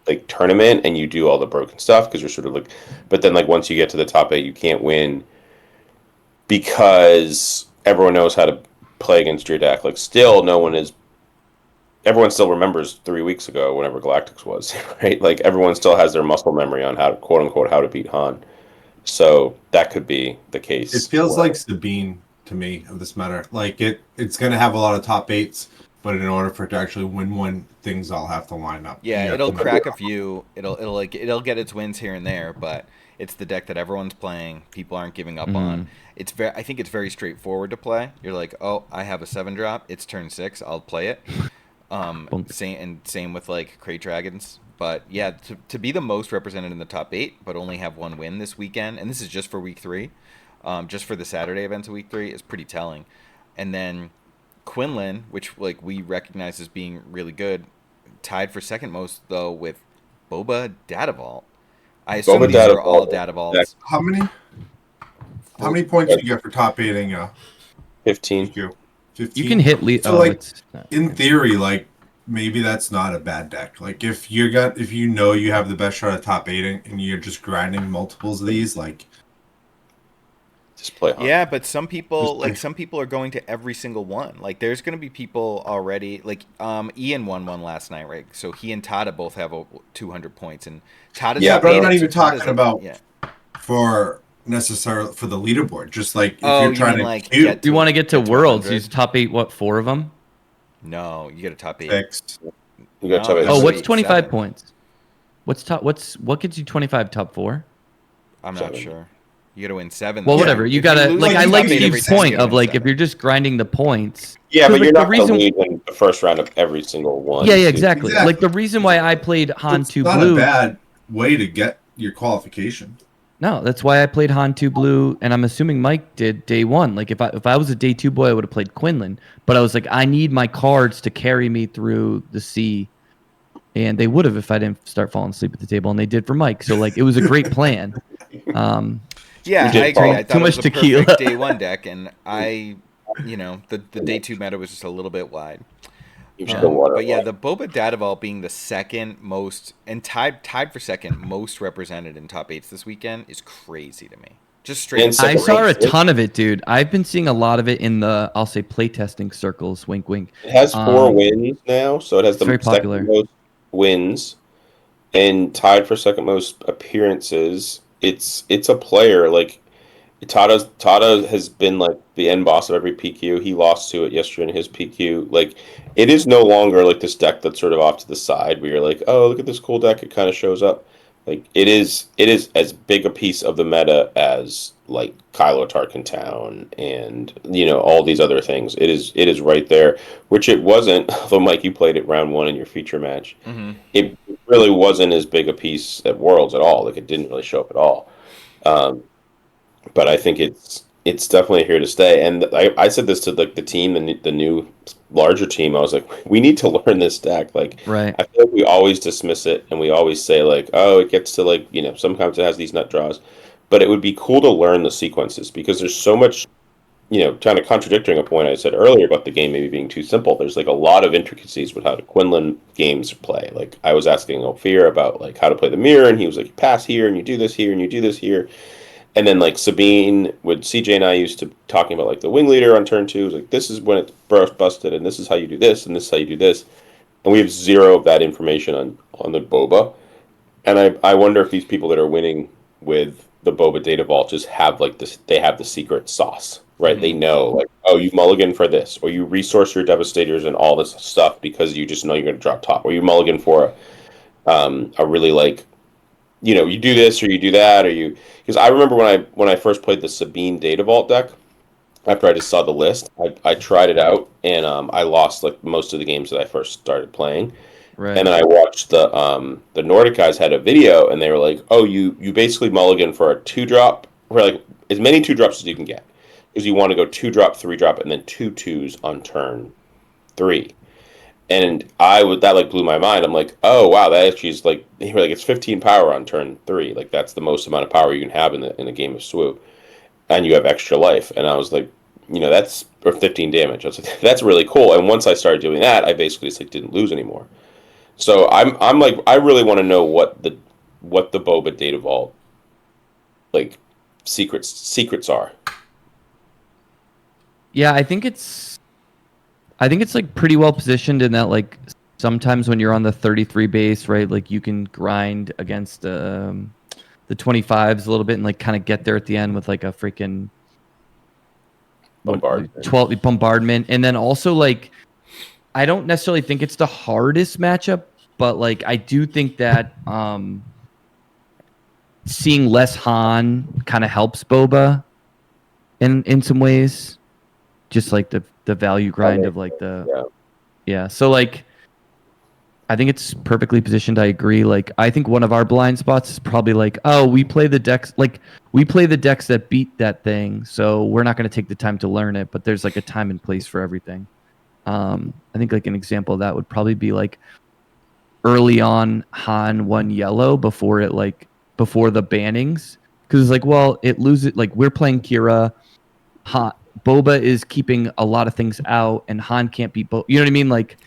like tournament, and you do all the broken stuff because you're sort of like, but then like once you get to the top 8, you can't win because everyone knows how to play against your deck. Like still, everyone still remembers 3 weeks ago, whenever Galactics was, right? Like everyone still has their muscle memory on how to, quote unquote, how to beat Han. So that could be the case. It feels like Sabine to me of this matter. Like it's going to have a lot of top 8s, but in order for it to actually win one, things all have to line up. Yeah, it'll crack a few. It'll get its wins here and there, but it's the deck that everyone's playing. People aren't giving up on. I think it's very straightforward to play. You're like, oh, I have a 7-drop. It's turn 6. I'll play it. Same with like Crate Dragons. But yeah, to be the most represented in the top 8, but only have 1 win this weekend, and this is just for week 3, just for the Saturday events of week 3, is pretty telling. And then Quinlan, which like we recognize as being really good, tied for second most though with Boba Data Vault. I assume these are all Data Vaults. How many points do you get for top 8ing? 15. 15. You can hit lead. So in theory, like maybe that's not a bad deck. Like if you know you have the best shot at top 8ing and you're just grinding multiples of these, like Just play Han. Yeah, but some people are going to every single one. Like there's going to be people already. Like Ian won one last night, right? So he and Tada both have 200 points, and Tada's Yeah, but I'm not so even Tada's talking about yeah. for necessarily for the leaderboard. Just like if Oh, you're you trying mean to like queue, get You want to get to Worlds? 100? Use top 8. What, 4 of them? No, you get a top 8. 6. You got No, to that's Oh, Top what's eight, 25 7. points? What gets you 25 top 4? I'm not 7. sure. You got to win 7. Well, though. whatever. You If gotta lose like. the I top like 8 every Steve's time, you point gotta of win like if 7. you're just grinding the points. Yeah, 'Cause, but like, you're the not going to reason. lose in the first round of every single one. Yeah, yeah, too. exactly. Exactly. Like the reason why I played Han It's 2 not Blue. a bad way to get your qualification. No, that's why I played Han 2 Blue, and I'm assuming Mike did day 1. Like if I was a day 2 boy, I would have played Quinlan. But I was like, I need my cards to carry me through the sea, and they would have if I didn't start falling asleep at the table, and they did for Mike. So like it was a great plan. Yeah, You did I agree. fall. I Too thought it much was a tequila. perfect day 1 deck, and the day 2 meta was just a little bit wide. You should go water. But yeah, the Boba Dataval being the second most and tied for second most represented in top 8s this weekend is crazy to me. Just straight. And up second I saw a ranked, right? ton of it, dude. I've been seeing a lot of it in the, I'll say, playtesting circles. Wink, wink. It has 4 wins now, so it has it's very the popular. second most wins and tied for second most appearances. It's a player like Tada has been like the end boss of every PQ. He lost to it yesterday in his PQ. Like it is no longer like this deck that's sort of off to the side where you're like, oh, look at this cool deck. It kind of shows up. Like it is as big a piece of the meta as like Kylo Tarkin Town and all these other things. It is right there, which it wasn't. Although Mike, you played it round 1 in your feature match. Mm-hmm. It really wasn't as big a piece at Worlds at all. Like it didn't really show up at all. But I think it's definitely here to stay. And I said this to like the team, the new larger team. I was like, we need to learn this deck. Like, Right. I feel like we always dismiss it, and we always say like, oh, it gets to like sometimes it has these nut draws, but it would be cool to learn the sequences because there's so much. Kind of contradicting a point I said earlier about the game maybe being too simple. There's like a lot of intricacies with how the Quinlan games play. Like I was asking Ophir about like how to play the mirror, and he was like, you pass here, and you do this here, and you do this here. And then like Sabine with CJ and I used to talking about like the wing leader on turn 2. It was like this is when it's busted, and this is how you do this, and this is how you do this. And we have zero of that information on the Boba. And I wonder if these people that are winning with the Boba Data Vault just have like this. They have the secret sauce, right? Mm-hmm. They know like, oh, you mulligan for this, or you resource your Devastators and all this stuff because you just know you're going to drop top, or you mulligan for a really like. You do this or you do that, or because I remember when I first played the Sabine Data Vault deck, after I just saw the list, I tried it out and I lost like most of the games that I first started playing, Right. and then I watched the Nordic guys had a video and they were like, oh, you basically mulligan for a 2-drop, or like as many 2-drops as you can get, because you want to go 2-drop, 3-drop, and then 2/2s on turn 3. And that like blew my mind. I'm like, oh wow, that actually is like it's 15 power on turn 3. Like that's the most amount of power you can have in a game of SWU, and you have extra life. And I was like, that's or 15 damage. I was like, that's really cool. And once I started doing that, I basically just like didn't lose anymore. So I'm like, I really want to know what the Boba Data Vault like secrets are. Yeah, I think it's like pretty well positioned in that like sometimes when you're on the 33 base, right, like you can grind against the 25s a little bit and like kind of get there at the end with like a freaking Bombardment. 12 bombardment. And then also like I don't necessarily think it's the hardest matchup, but like I do think that seeing less Han kind of helps Boba in some ways. Just like the value grind of like yeah. So like I think it's perfectly positioned. I agree. Like I think one of our blind spots is probably like, oh, we play the decks that beat that thing, so we're not going to take the time to learn it. But there's like a time and place for everything. I think like an example of that would probably be like early on Han won yellow before the bannings, because it's like, well, it loses. Like we're playing Kira, Boba is keeping a lot of things out, and Han can't beat Boba. You know what I mean? Like,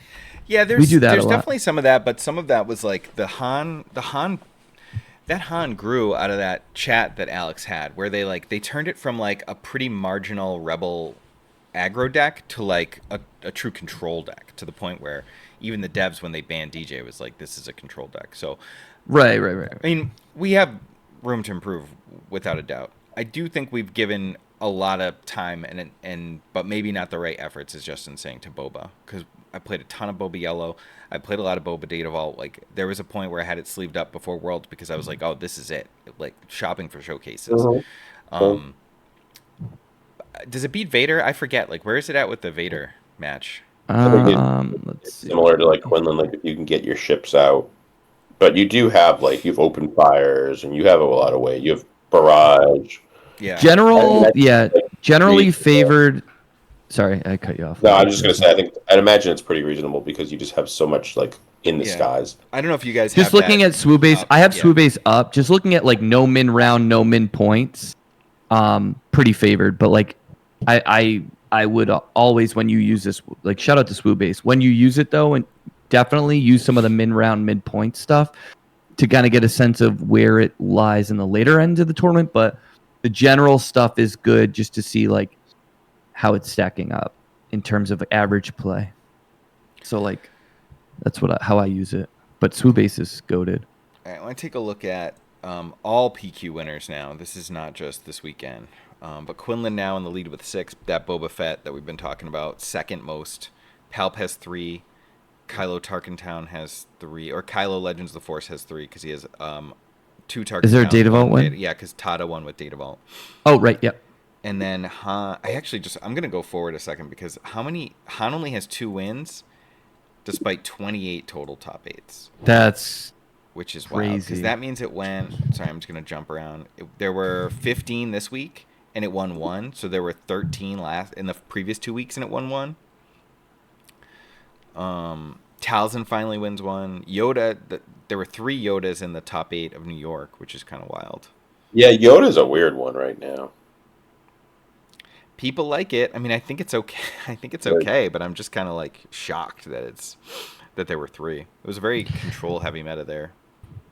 Yeah, we do that there's a lot. definitely some of that, but some of that was like the Han that Han grew out of that chat that Alex had, where they turned it from like a pretty marginal rebel aggro deck to like a true control deck, to the point where even the devs, when they banned DJ, was like, this is a control deck. So Right. I mean, we have room to improve without a doubt. I do think we've given a lot of time and but maybe not the right efforts, as Justin's saying, to Boba, because I played a ton of Boba Yellow. I played a lot of Boba Data Vault. Like, there was a point where I had it sleeved up before Worlds because I was like, oh, this is it. Like, shopping for showcases. Um, does it beat Vader? I forget. Like, where is it at with the Vader match? I think Let's it's see. similar to like Quinlan, like if you can get your ships out. But you do have like you've opened fires and you have a lot of weight. You have barrage. Yeah. General, yeah, Like, generally favored. Sorry, I cut you off. no, I'm just gonna say I'd imagine it's pretty reasonable because you just have so much like in the Yeah. skies. I don't know if you guys Just have looking that at SWU base, up. I have Yeah. SWU base up. Just looking at like no min round, no min points, pretty favored. But like, I would always, when you use this, like, shout out to SWU base when you use it though, and definitely use some of the min round, mid point stuff to kind of get a sense of where it lies in the later end of the tournament. But the general stuff is good just to see like how it's stacking up in terms of average play. So like, that's how I use it. But SWU base is goated. All right, I want to take a look at all PQ winners now. This is not just this weekend. But Quinlan now in the lead with 6. That Boba Fett that we've been talking about, second most. Palp has 3. Kylo Tarkentown has 3. Or Kylo Legends of the Force has 3 because he has 2 Tarkentowns. Is there a Data Vault win? Yeah, because Tada won with Data Vault. Oh, right, yep. And then Han, I'm going to go forward a second because Han only has 2 wins despite 28 total top 8s. That's which is crazy. wild because that means it went. Sorry, I'm just gonna jump around. There were 15 this week, and it won 1. So there were 13 in the previous 2 weeks, and it won 1. Talzin finally wins 1. Yoda, there were 3 Yodas in the top 8 of New York, which is kind of wild. Yeah, Yoda's a weird one right now. People like it. I mean, I think it's okay. I think it's okay, but I'm just kind of like shocked that there were 3. It was a very control heavy meta there.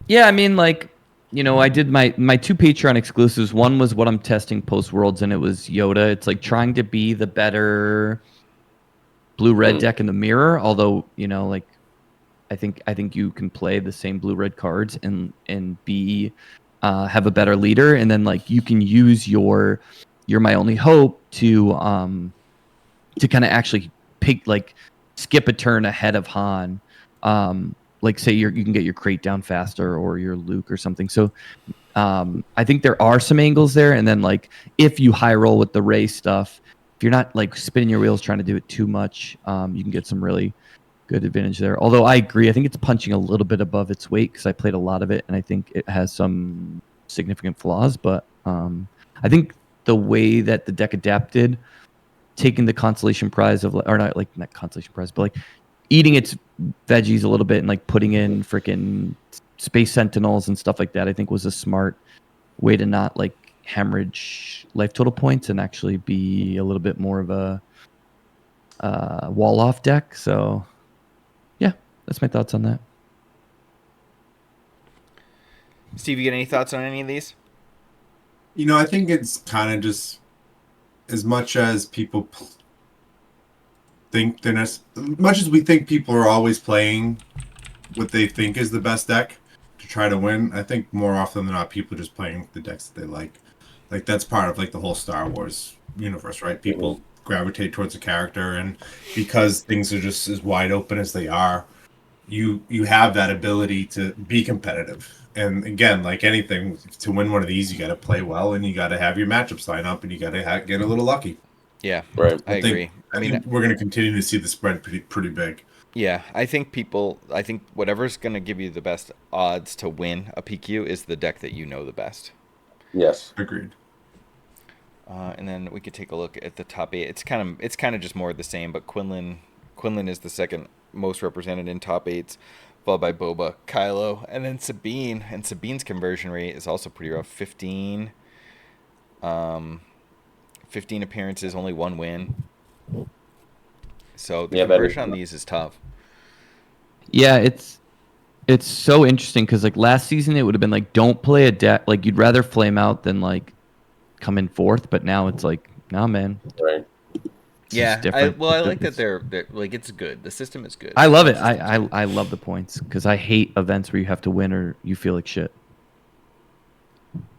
Yeah, I mean, like, you know, I did my 2 Patreon exclusives. One was what I'm testing post Worlds, and it was Yoda. It's like trying to be the better blue-red deck in the mirror. Although, you know, like, I think you can play the same blue-red cards and be have a better leader, and then like you can use your "You're My Only Hope" to kind of actually skip a turn ahead of Han. Like say you can get your crate down faster or your Luke or something. So I think there are some angles there. And then like if you high roll with the Ray stuff, if you're not like spinning your wheels trying to do it too much, you can get some really good advantage there. Although I agree, I think it's punching a little bit above its weight because I played a lot of it and I think it has some significant flaws. But I think the way that the deck adapted, taking the consolation prize of, or not consolation prize, but like eating its veggies a little bit and like putting in freaking space sentinels and stuff like that, I think was a smart way to not like hemorrhage life total points and actually be a little bit more of a wall off deck. So yeah, that's my thoughts on that. Steve, you get any thoughts on any of these? You know, I think it's kind of just as much as people think much as we think people are always playing what they think is the best deck to try to win. I think more often than not, people are just playing the decks that they like. Like that's part of like the whole Star Wars universe, right? People gravitate towards a character, and because things are just as wide open as they are, you have that ability to be competitive. And again, like anything, to win one of these, you got to play well, and you got to have your matchups line up, and you got to get a little lucky. Yeah, right. I agree. I mean, we're going to continue to see the spread pretty big. Yeah, I think whatever's going to give you the best odds to win a PQ is the deck that you know the best. Yes, agreed. And then we could take a look at the top 8. It's kind of just more of the same, but Quinlan is the second most represented in top 8s, followed by Boba, Kylo, and then Sabine. And Sabine's conversion rate is also pretty rough. 15 appearances, only 1 win. So the conversion on these is tough. Yeah, it's It's so interesting because like last season it would have been like don't play a deck, like you'd rather flame out than like come in fourth, but now it's like nah, man, Right. it's just Yeah, I different. like that they're like it's good. The system is good. I love it. The system's good. I love the points because I hate events where you have to win or you feel like shit.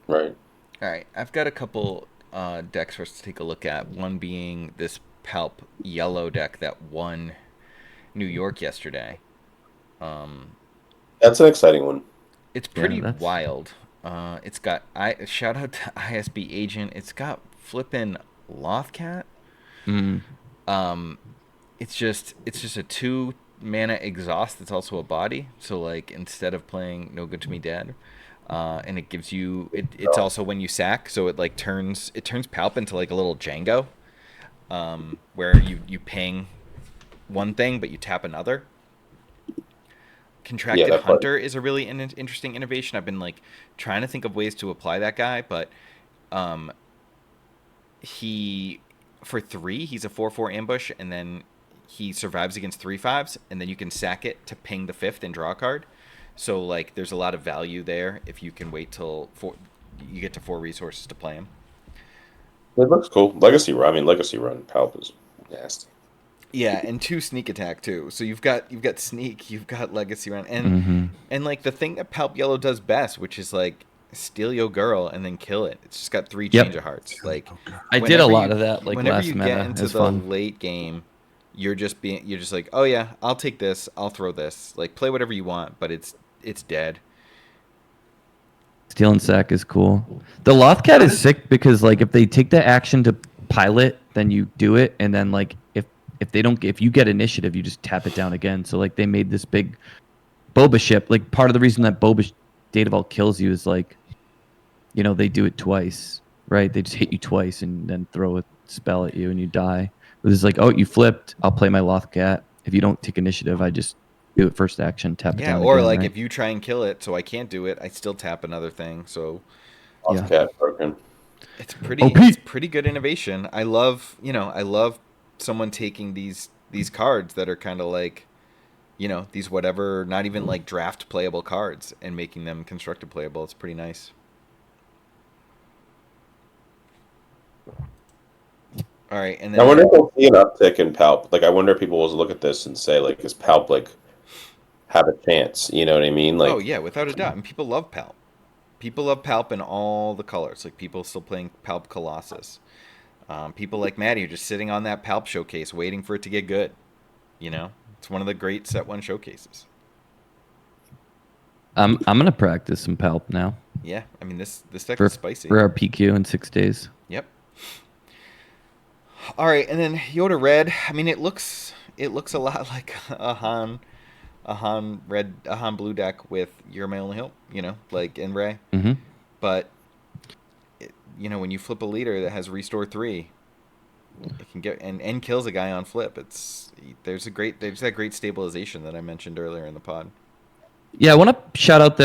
Right. All right, I've got a couple decks for us to take a look at. One being this Palp yellow deck that won New York yesterday. That's an exciting one. It's Yeah, pretty that's wild. It's got I shout out to ISB agent. It's got flippin' Lothcat. mm, It's just a 2 mana exhaust that's also a body. So like instead of playing No Good to Me Dead, and it gives you it's also when you sack, so it like turns Palp into like a little Django, where you ping one thing but you tap another. Yeah, Contracted that part. Hunter is a really interesting innovation. I've been like trying to think of ways to apply that guy, but um, he for 3 he's a 4/4 ambush, and then he survives against 3/5s, and then you can sack it to ping the 5th and draw a card. So like there's a lot of value there if you can wait till you get to 4 resources to play him. It looks cool. Legacy Run. I mean, Legacy Run Palp is nasty. Yeah, and 2 sneak attack too. So you've got sneak, you've got legacy run, mm-hmm. and like the thing that Palp Yellow does best, which is like steal your girl and then kill it. It's just got 3 Yep. change of hearts. Like I did a whenever lot you- of that like whenever last you meta. get It into was the fun. late game, you're just like, oh yeah, I'll take this, I'll throw this. Like play whatever you want, but it's dead. Steal and sack is cool. The Lothcat is sick because like if they take the action to pilot, then you do it, and then like if they don't, if you get initiative, you just tap it down again. So like they made this big Boba ship. Like part of the reason that Boba Data Vault kills you is like, you know, they do it twice, right? They just hit you twice and then throw a spell at you and you die. But it's like, oh, you flipped. I'll play my Lothcat. If you don't take initiative, I just do it first action, tap it Yeah, down or again, like right? if you try and kill it, so I can't do it, I still tap another thing. So Yeah. Cat broken. it's pretty OP. it's pretty good innovation. I love someone taking these cards that are kind of like, these whatever, not even like draft playable cards, and making them constructed playable. It's pretty nice. All right, and I then wonder if we'll see an uptick in Palp. Like, I wonder if people will look at this and say, like, is Palp like have a chance? You know what I mean? Like, oh yeah, without a doubt. And people love Palp. People love Palp in all the colors. Like people still playing Palp Colossus. People like Maddie are just sitting on that Palp showcase waiting for it to get good. It's one of the great set 1 showcases. I'm gonna practice some Palp now Yeah, I mean this deck for is spicy. for our PQ in 6 days. Yep. All right, and then Yoda Red. I mean, it looks a lot like a Han Blue deck with You're My Only Hope. Like in Ray. Mm-hmm. But when you flip a leader that has Restore 3, it can get and kills a guy on flip. There's that great stabilization that I mentioned earlier in the pod. Yeah, I want to shout out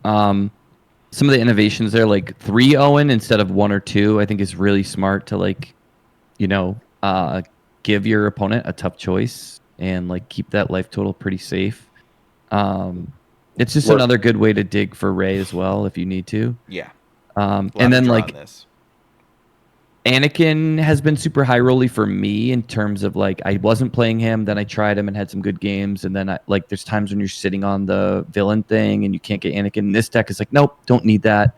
some of the innovations there, like 3 Owen instead of 1 or 2. I think is really smart to like, give your opponent a tough choice and like keep that life total pretty safe. It's just another good way to dig for Ray as well if you need to. Yeah. And then like this. Anakin has been super high rolly for me in terms of like I wasn't playing him, then I tried him and had some good games, and then there's times when you're sitting on the villain thing and you can't get Anakin. This deck is like, nope, don't need that.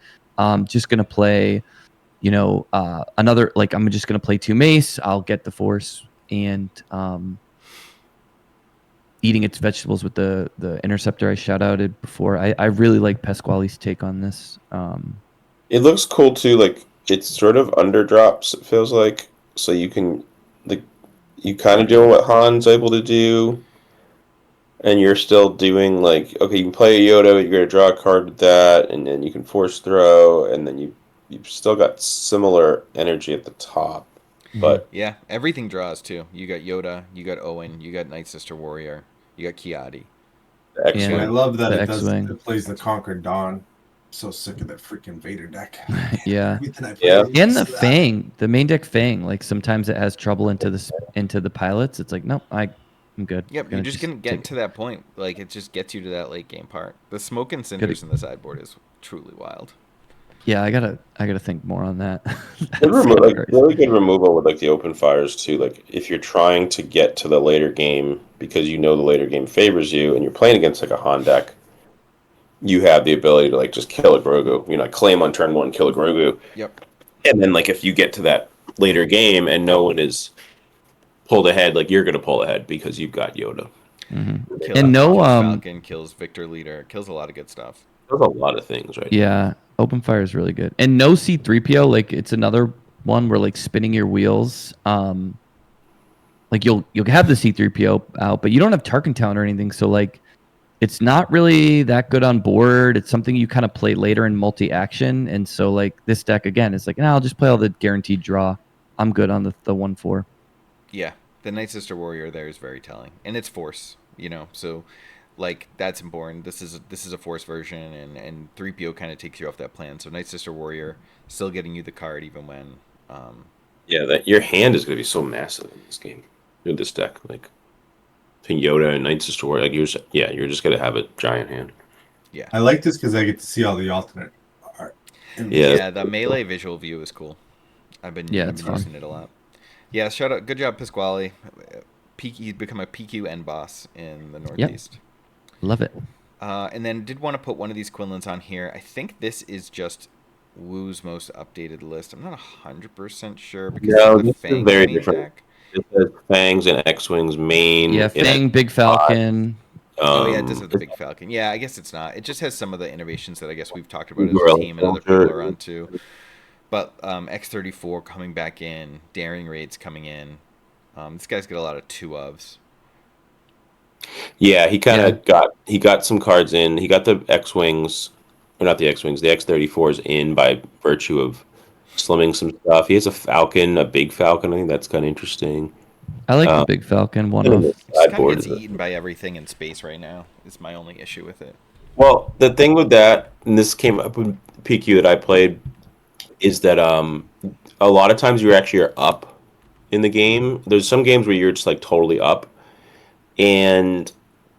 Just gonna play, another, like I'm just gonna play 2 mace. I'll get the force and eating its vegetables with the interceptor I shout outed before. I really like Pasquale's take on this. it looks cool too. Like, it's sort of underdrops, it feels like. So you can, like, you kind of doing what Han's able to do, and you're still doing, like, okay, you can play a Yoda, you're going to draw a card with that, and then you can force throw, and then you've still got similar energy at the top. But Yeah, everything draws too. You got Yoda, you got Owen, you got Night Sister Warrior, you got Kiadi. the X-Wing. I love that The it X-Wing. it plays the Conquered Dawn. So sick of that freaking Vader deck. Yeah. Everything I play Yeah. leads And the to that. Fang, the main deck Fang, like sometimes it has trouble into the pilots. It's like, nope, I I'm good. Yep, you're just gonna get to that point. Like it just gets you to that late game part. The smoke and cinders in the sideboard is truly wild. Yeah, I gotta think more on that. Really good removal with like the open fires too. Like if you're trying to get to the later game because you know the later game favors you, and you're playing against like a Han deck, you have the ability to like just kill a Grogu. You know, like claim on turn one, kill a Grogu. Yep. And then like if you get to that later game and no one is pulled ahead, like you're gonna pull ahead because you've got Yoda. Mm-hmm. And no Falcon kills Victor Leader, kills a lot of good stuff. There's a lot of things, right? Yeah, open fire is really good. And no C3PO, like it's another one where like spinning your wheels, like you'll have the C3PO out, but you don't have Tarkin Town or anything, so like it's not really that good on board. It's something you kind of play later in multi-action, and so like this deck again is like, I'll just play all the guaranteed draw. I'm good on the 1/4. Yeah, the Night Sister Warrior there is very telling, and it's force, so like that's important. This is a force version, and 3PO kind of takes you off that plan. So Night Sister Warrior still getting you the card even when. That your hand is going to be so massive in this game, in this deck. Like between Yoda and Night Sister Warrior, like you're just going to have a giant hand. Yeah, I like this because I get to see all the alternate art. Yeah, the melee visual view is cool. I've been using it a lot. Yeah, shout out, good job, Pasquale. He's become a PQ end boss in the Northeast. Yep. Love it. And then did want to put one of these Quinlans on here. I think this is just Wu's most updated list. I'm not 100% sure because this is very different. Deck. It says Fangs and X-Wings main. Yeah, Fang, Big Falcon. Yeah, it does have the Big Falcon. Yeah, I guess it's not. It just has some of the innovations that I guess we've talked about as a team and other people are on too. But X-34 coming back in, Daring Raids coming in. This guy's got a lot of 2-ofs. Yeah, he got some cards in. He got the X-Wings, or not the X-Wings, the X-34s in by virtue of slimming some stuff. He has a Falcon, a Big Falcon. I think that's kind of interesting. I like the Big Falcon one-off. It kind of gets eaten by everything in space right now, is my only issue with it. Well, the thing with that, and this came up with PQ that I played, is that a lot of times you actually are up in the game. There's some games where you're just like totally up. And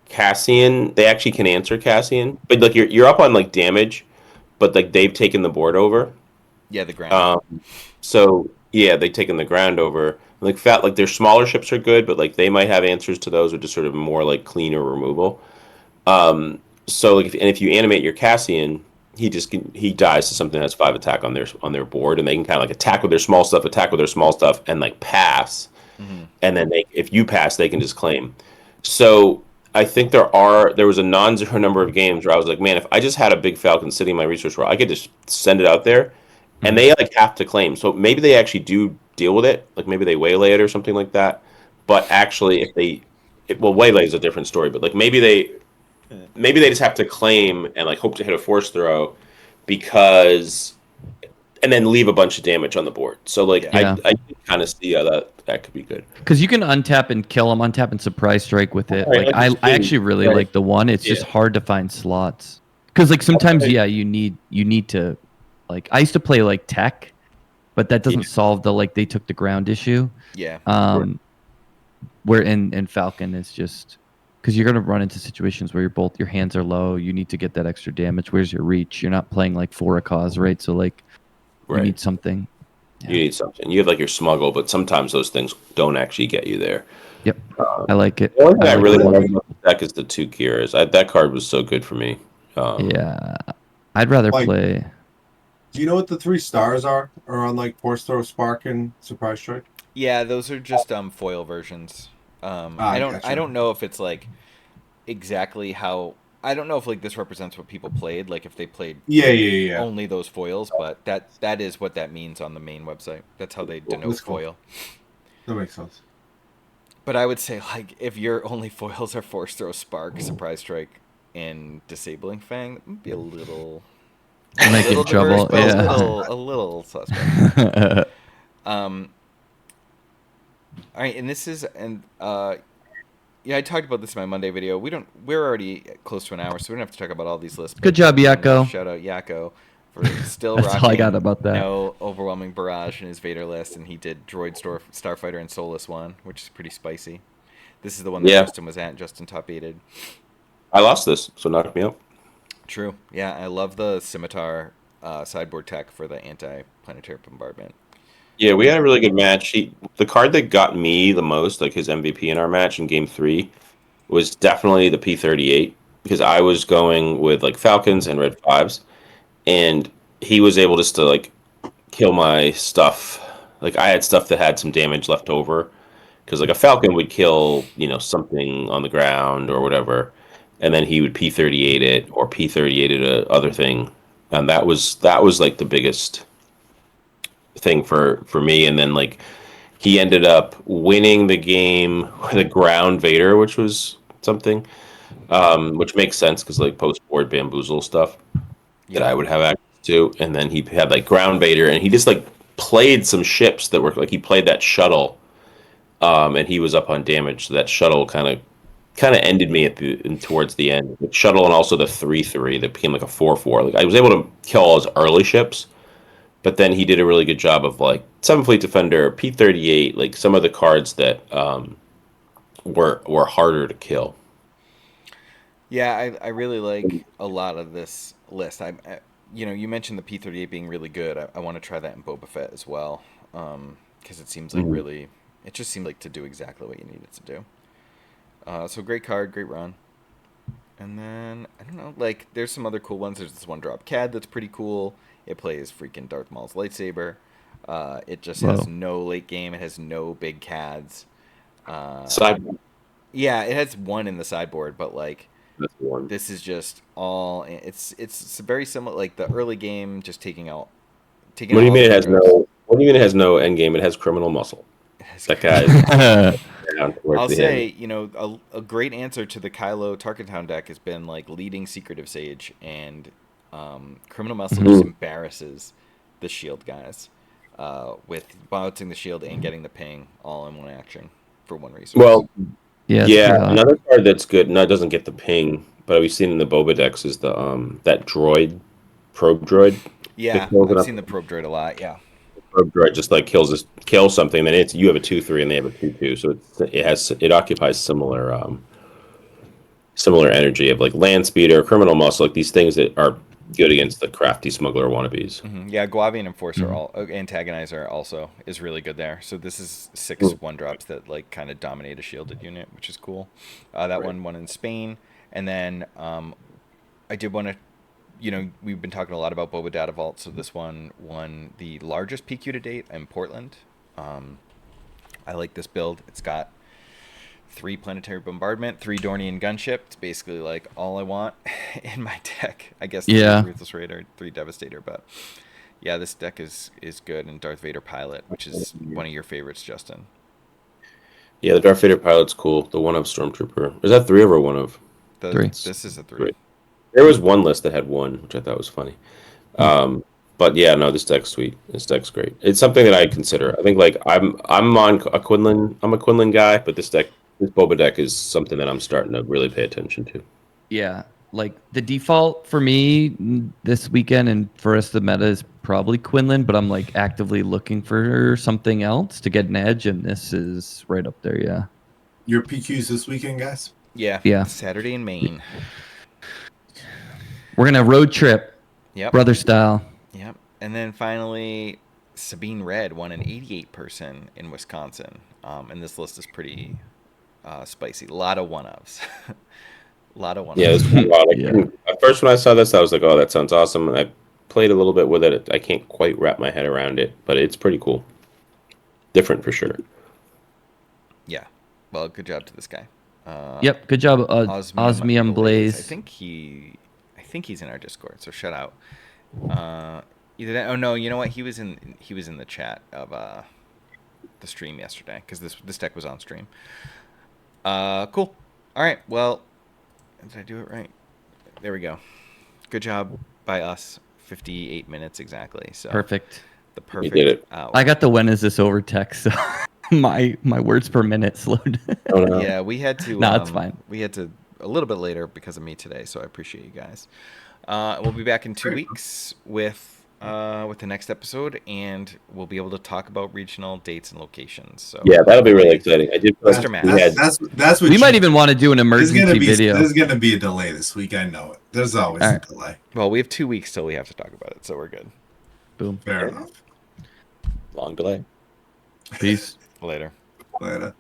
Cassian, they actually can answer Cassian, but like you're up on like damage, but like they've taken the board over. Yeah, the ground. So yeah, they've taken the ground over. Like their smaller ships are good, but like they might have answers to those, or just sort of more like cleaner removal. So like if you animate your Cassian, he dies to something that has 5 attack on their board, and they can kind of like attack with their small stuff, and like pass. Mm-hmm. And then if you pass, they can just claim. So I think there was a non-zero number of games where I was like, man, if I just had a Big Falcon sitting in my research row, I could just send it out there, and they like have to claim. So maybe they actually do deal with it, like maybe they waylay it or something like that. But actually, waylay is a different story. But like maybe they just have to claim and like hope to hit a force throw, and then leave a bunch of damage on the board. So like I kind of see how that could be good. Because you can untap and kill them, untap and surprise strike with it. Right, like I actually really like the one. It's just hard to find slots. Because like sometimes you need to, like I used to play like tech, but that doesn't solve the like they took the ground issue. Yeah. Where in Falcon is just because you're gonna run into situations where your hands are low. You need to get that extra damage. Where's your reach? You're not playing like for a cause, right? So like. You need something. Yeah. You need something. You have like your smuggle, but sometimes those things don't actually get you there. Yep. I like it. The only thing I really like about the deck is the 2 Kiras. That card was so good for me. Yeah. I'd rather play. Do you know what the 3 stars are on like Force Throw, Spark, and Surprise Strike? Yeah, those are just foil versions. I don't know if it's like exactly how. I don't know if like this represents what people played, like if they played only those foils, but that is what that means on the main website. That's how they denote foil. That makes sense. But I would say like if your only foils are Force Throw, Spark, Surprise Strike, and Disabling Fang, that would be a little trouble. A little suspect. All right, and this is yeah, I talked about this in my Monday video. We're already close to an hour, so we don't have to talk about all these lists. Good job, Yakko. Shout out Yakko for still That's rocking all I got about that. No overwhelming barrage in his Vader list, and he did Droid Starfighter and Soulless one, which is pretty spicy. This is the one that Yeah, Justin was at. Justin top aided. I lost this, so knock me out. True. Yeah, I love the scimitar sideboard tech for the anti-planetary bombardment. Yeah, we had a really good match. The card that got me the most, like his MVP in our match in Game 3, was definitely the P38 because I was going with like Falcons and Red Fives, and he was able just to like kill my stuff. Like I had stuff that had some damage left over because like a Falcon would kill something on the ground or whatever, and then he would P38 it or P38 it a other thing, and that was like the biggest thing for me. And then like he ended up winning the game with a ground Vader, which was something, which makes sense because like post board bamboozle stuff that Yep. I would have access to. And then he had like ground Vader, and he just like played some ships that were like he played that shuttle, and he was up on damage. So that shuttle kind of ended me towards the end. The shuttle and also the 3/3 that became like a 4/4. Like I was able to kill all his early ships, but then he did a really good job of like Seven Fleet Defender, P38, like some of the cards that were harder to kill. Yeah, I really like a lot of this list. You mentioned the P38 being really good. I want to try that in Boba Fett as well, because it seems like Mhm. really, it just seemed like to do exactly what you need it to do. So great card, great run. And then I don't know, like there's some other cool ones. There's this one drop CAD that's pretty cool. It plays freaking Darth Maul's lightsaber. It just has Whoa. no late game. It has no big CADs. Uh, Side yeah, it has one in the sideboard, but like that's the one. this is just all. It's very similar. Like the early game, just taking What out do you all mean the it has Vendros. no? What do you mean it has no end game? It has criminal muscle. It has That guy is down towards I'll the end. say, a great answer to the Kylo Tarkatown deck has been like leading Secretive Sage, and Criminal Muscle just Mhm. embarrasses the shield guys with bouncing the shield and getting the ping all in one action for one resource. Well, Yeah, it's yeah, pretty hot. another card that's good. No, it doesn't get the ping, but we've seen in the Boba decks is the that droid, probe droid that Yeah, kills it I've up. seen the Probe Droid a lot. Yeah. Probe droid just like kills something. Then you have a 2/3 and they have a 2/2, so it occupies similar energy of like land speeder, criminal muscle, like these things that are good against the crafty smuggler wannabes. Yeah, Guavian Enforcer, Mhm. Antagonizer also is really good there. So this is six Mm. one drops that like kind of dominate a shielded unit, which is cool. That Right. one won in Spain, and then I did want to. We've been talking a lot about Boba Data Vault, so this one won the largest PQ to date in Portland. Um, I like this build. It's got 3 planetary bombardment, 3 Dornian gunship. It's basically like all I want in my deck. I guess 3 Yeah. Ruthless Raider, 3 Devastator, but yeah, this deck is good. And Darth Vader Pilot, which is one of your favorites, Justin. Yeah, the Darth Vader pilot's cool. The one of Stormtrooper. Is that three or one of? Three. This is a 3. Great. There was one list that had one, which I thought was funny. Hmm. But yeah, no, this deck's sweet. This deck's great. It's something that I consider. I think like I'm on a Quinlan. I'm a Quinlan guy, but this Boba deck is something that I'm starting to really pay attention to. Yeah, like the default for me this weekend and for us the meta is probably Quinlan, but I'm like actively looking for something else to get an edge, and this is right up there. Yeah, Your PQs this weekend, guys? Yeah, Yeah. Saturday in Maine. we're gonna road trip, Yep. brother style. Yep. And then finally, Sabine Red won an 88 person in Wisconsin. And this list is pretty spicy. A lot of one-ofs. A lot of Yeah, one-ofs. this is wild. Yeah. At first, when I saw this, I was like, "Oh, that sounds awesome." And I played a little bit with it. I can't quite wrap my head around it, but it's pretty cool. Different for sure. Yeah. Well, good job to this guy. Yep, good job, Osmium Blaze. I think he's in our Discord. So shout out. Either that. Oh no, you know what? He was in the chat of the stream yesterday because this deck was on stream. Cool. All right. Well, did I do it right? There we go. Good job by us. 58 minutes exactly. So Perfect. the You perfect did it. hour. I got the when is this over text, so my words per minute slowed. Oh no. Yeah, we had to. No, it's fine. We had to a little bit later because of me today, so I appreciate you guys. We'll be back in 2 weeks with with the next episode, and we'll be able to talk about regional dates and locations. So Yeah, that'll be really exciting. I did. Mr. Matt. That's what We might even want to do an emergency video. There's gonna be a delay this week. I know it. There's always a delay. Well, we have 2 weeks till we have to talk about it, so we're good. Boom. Fair enough. Long delay. Peace. Later. Later.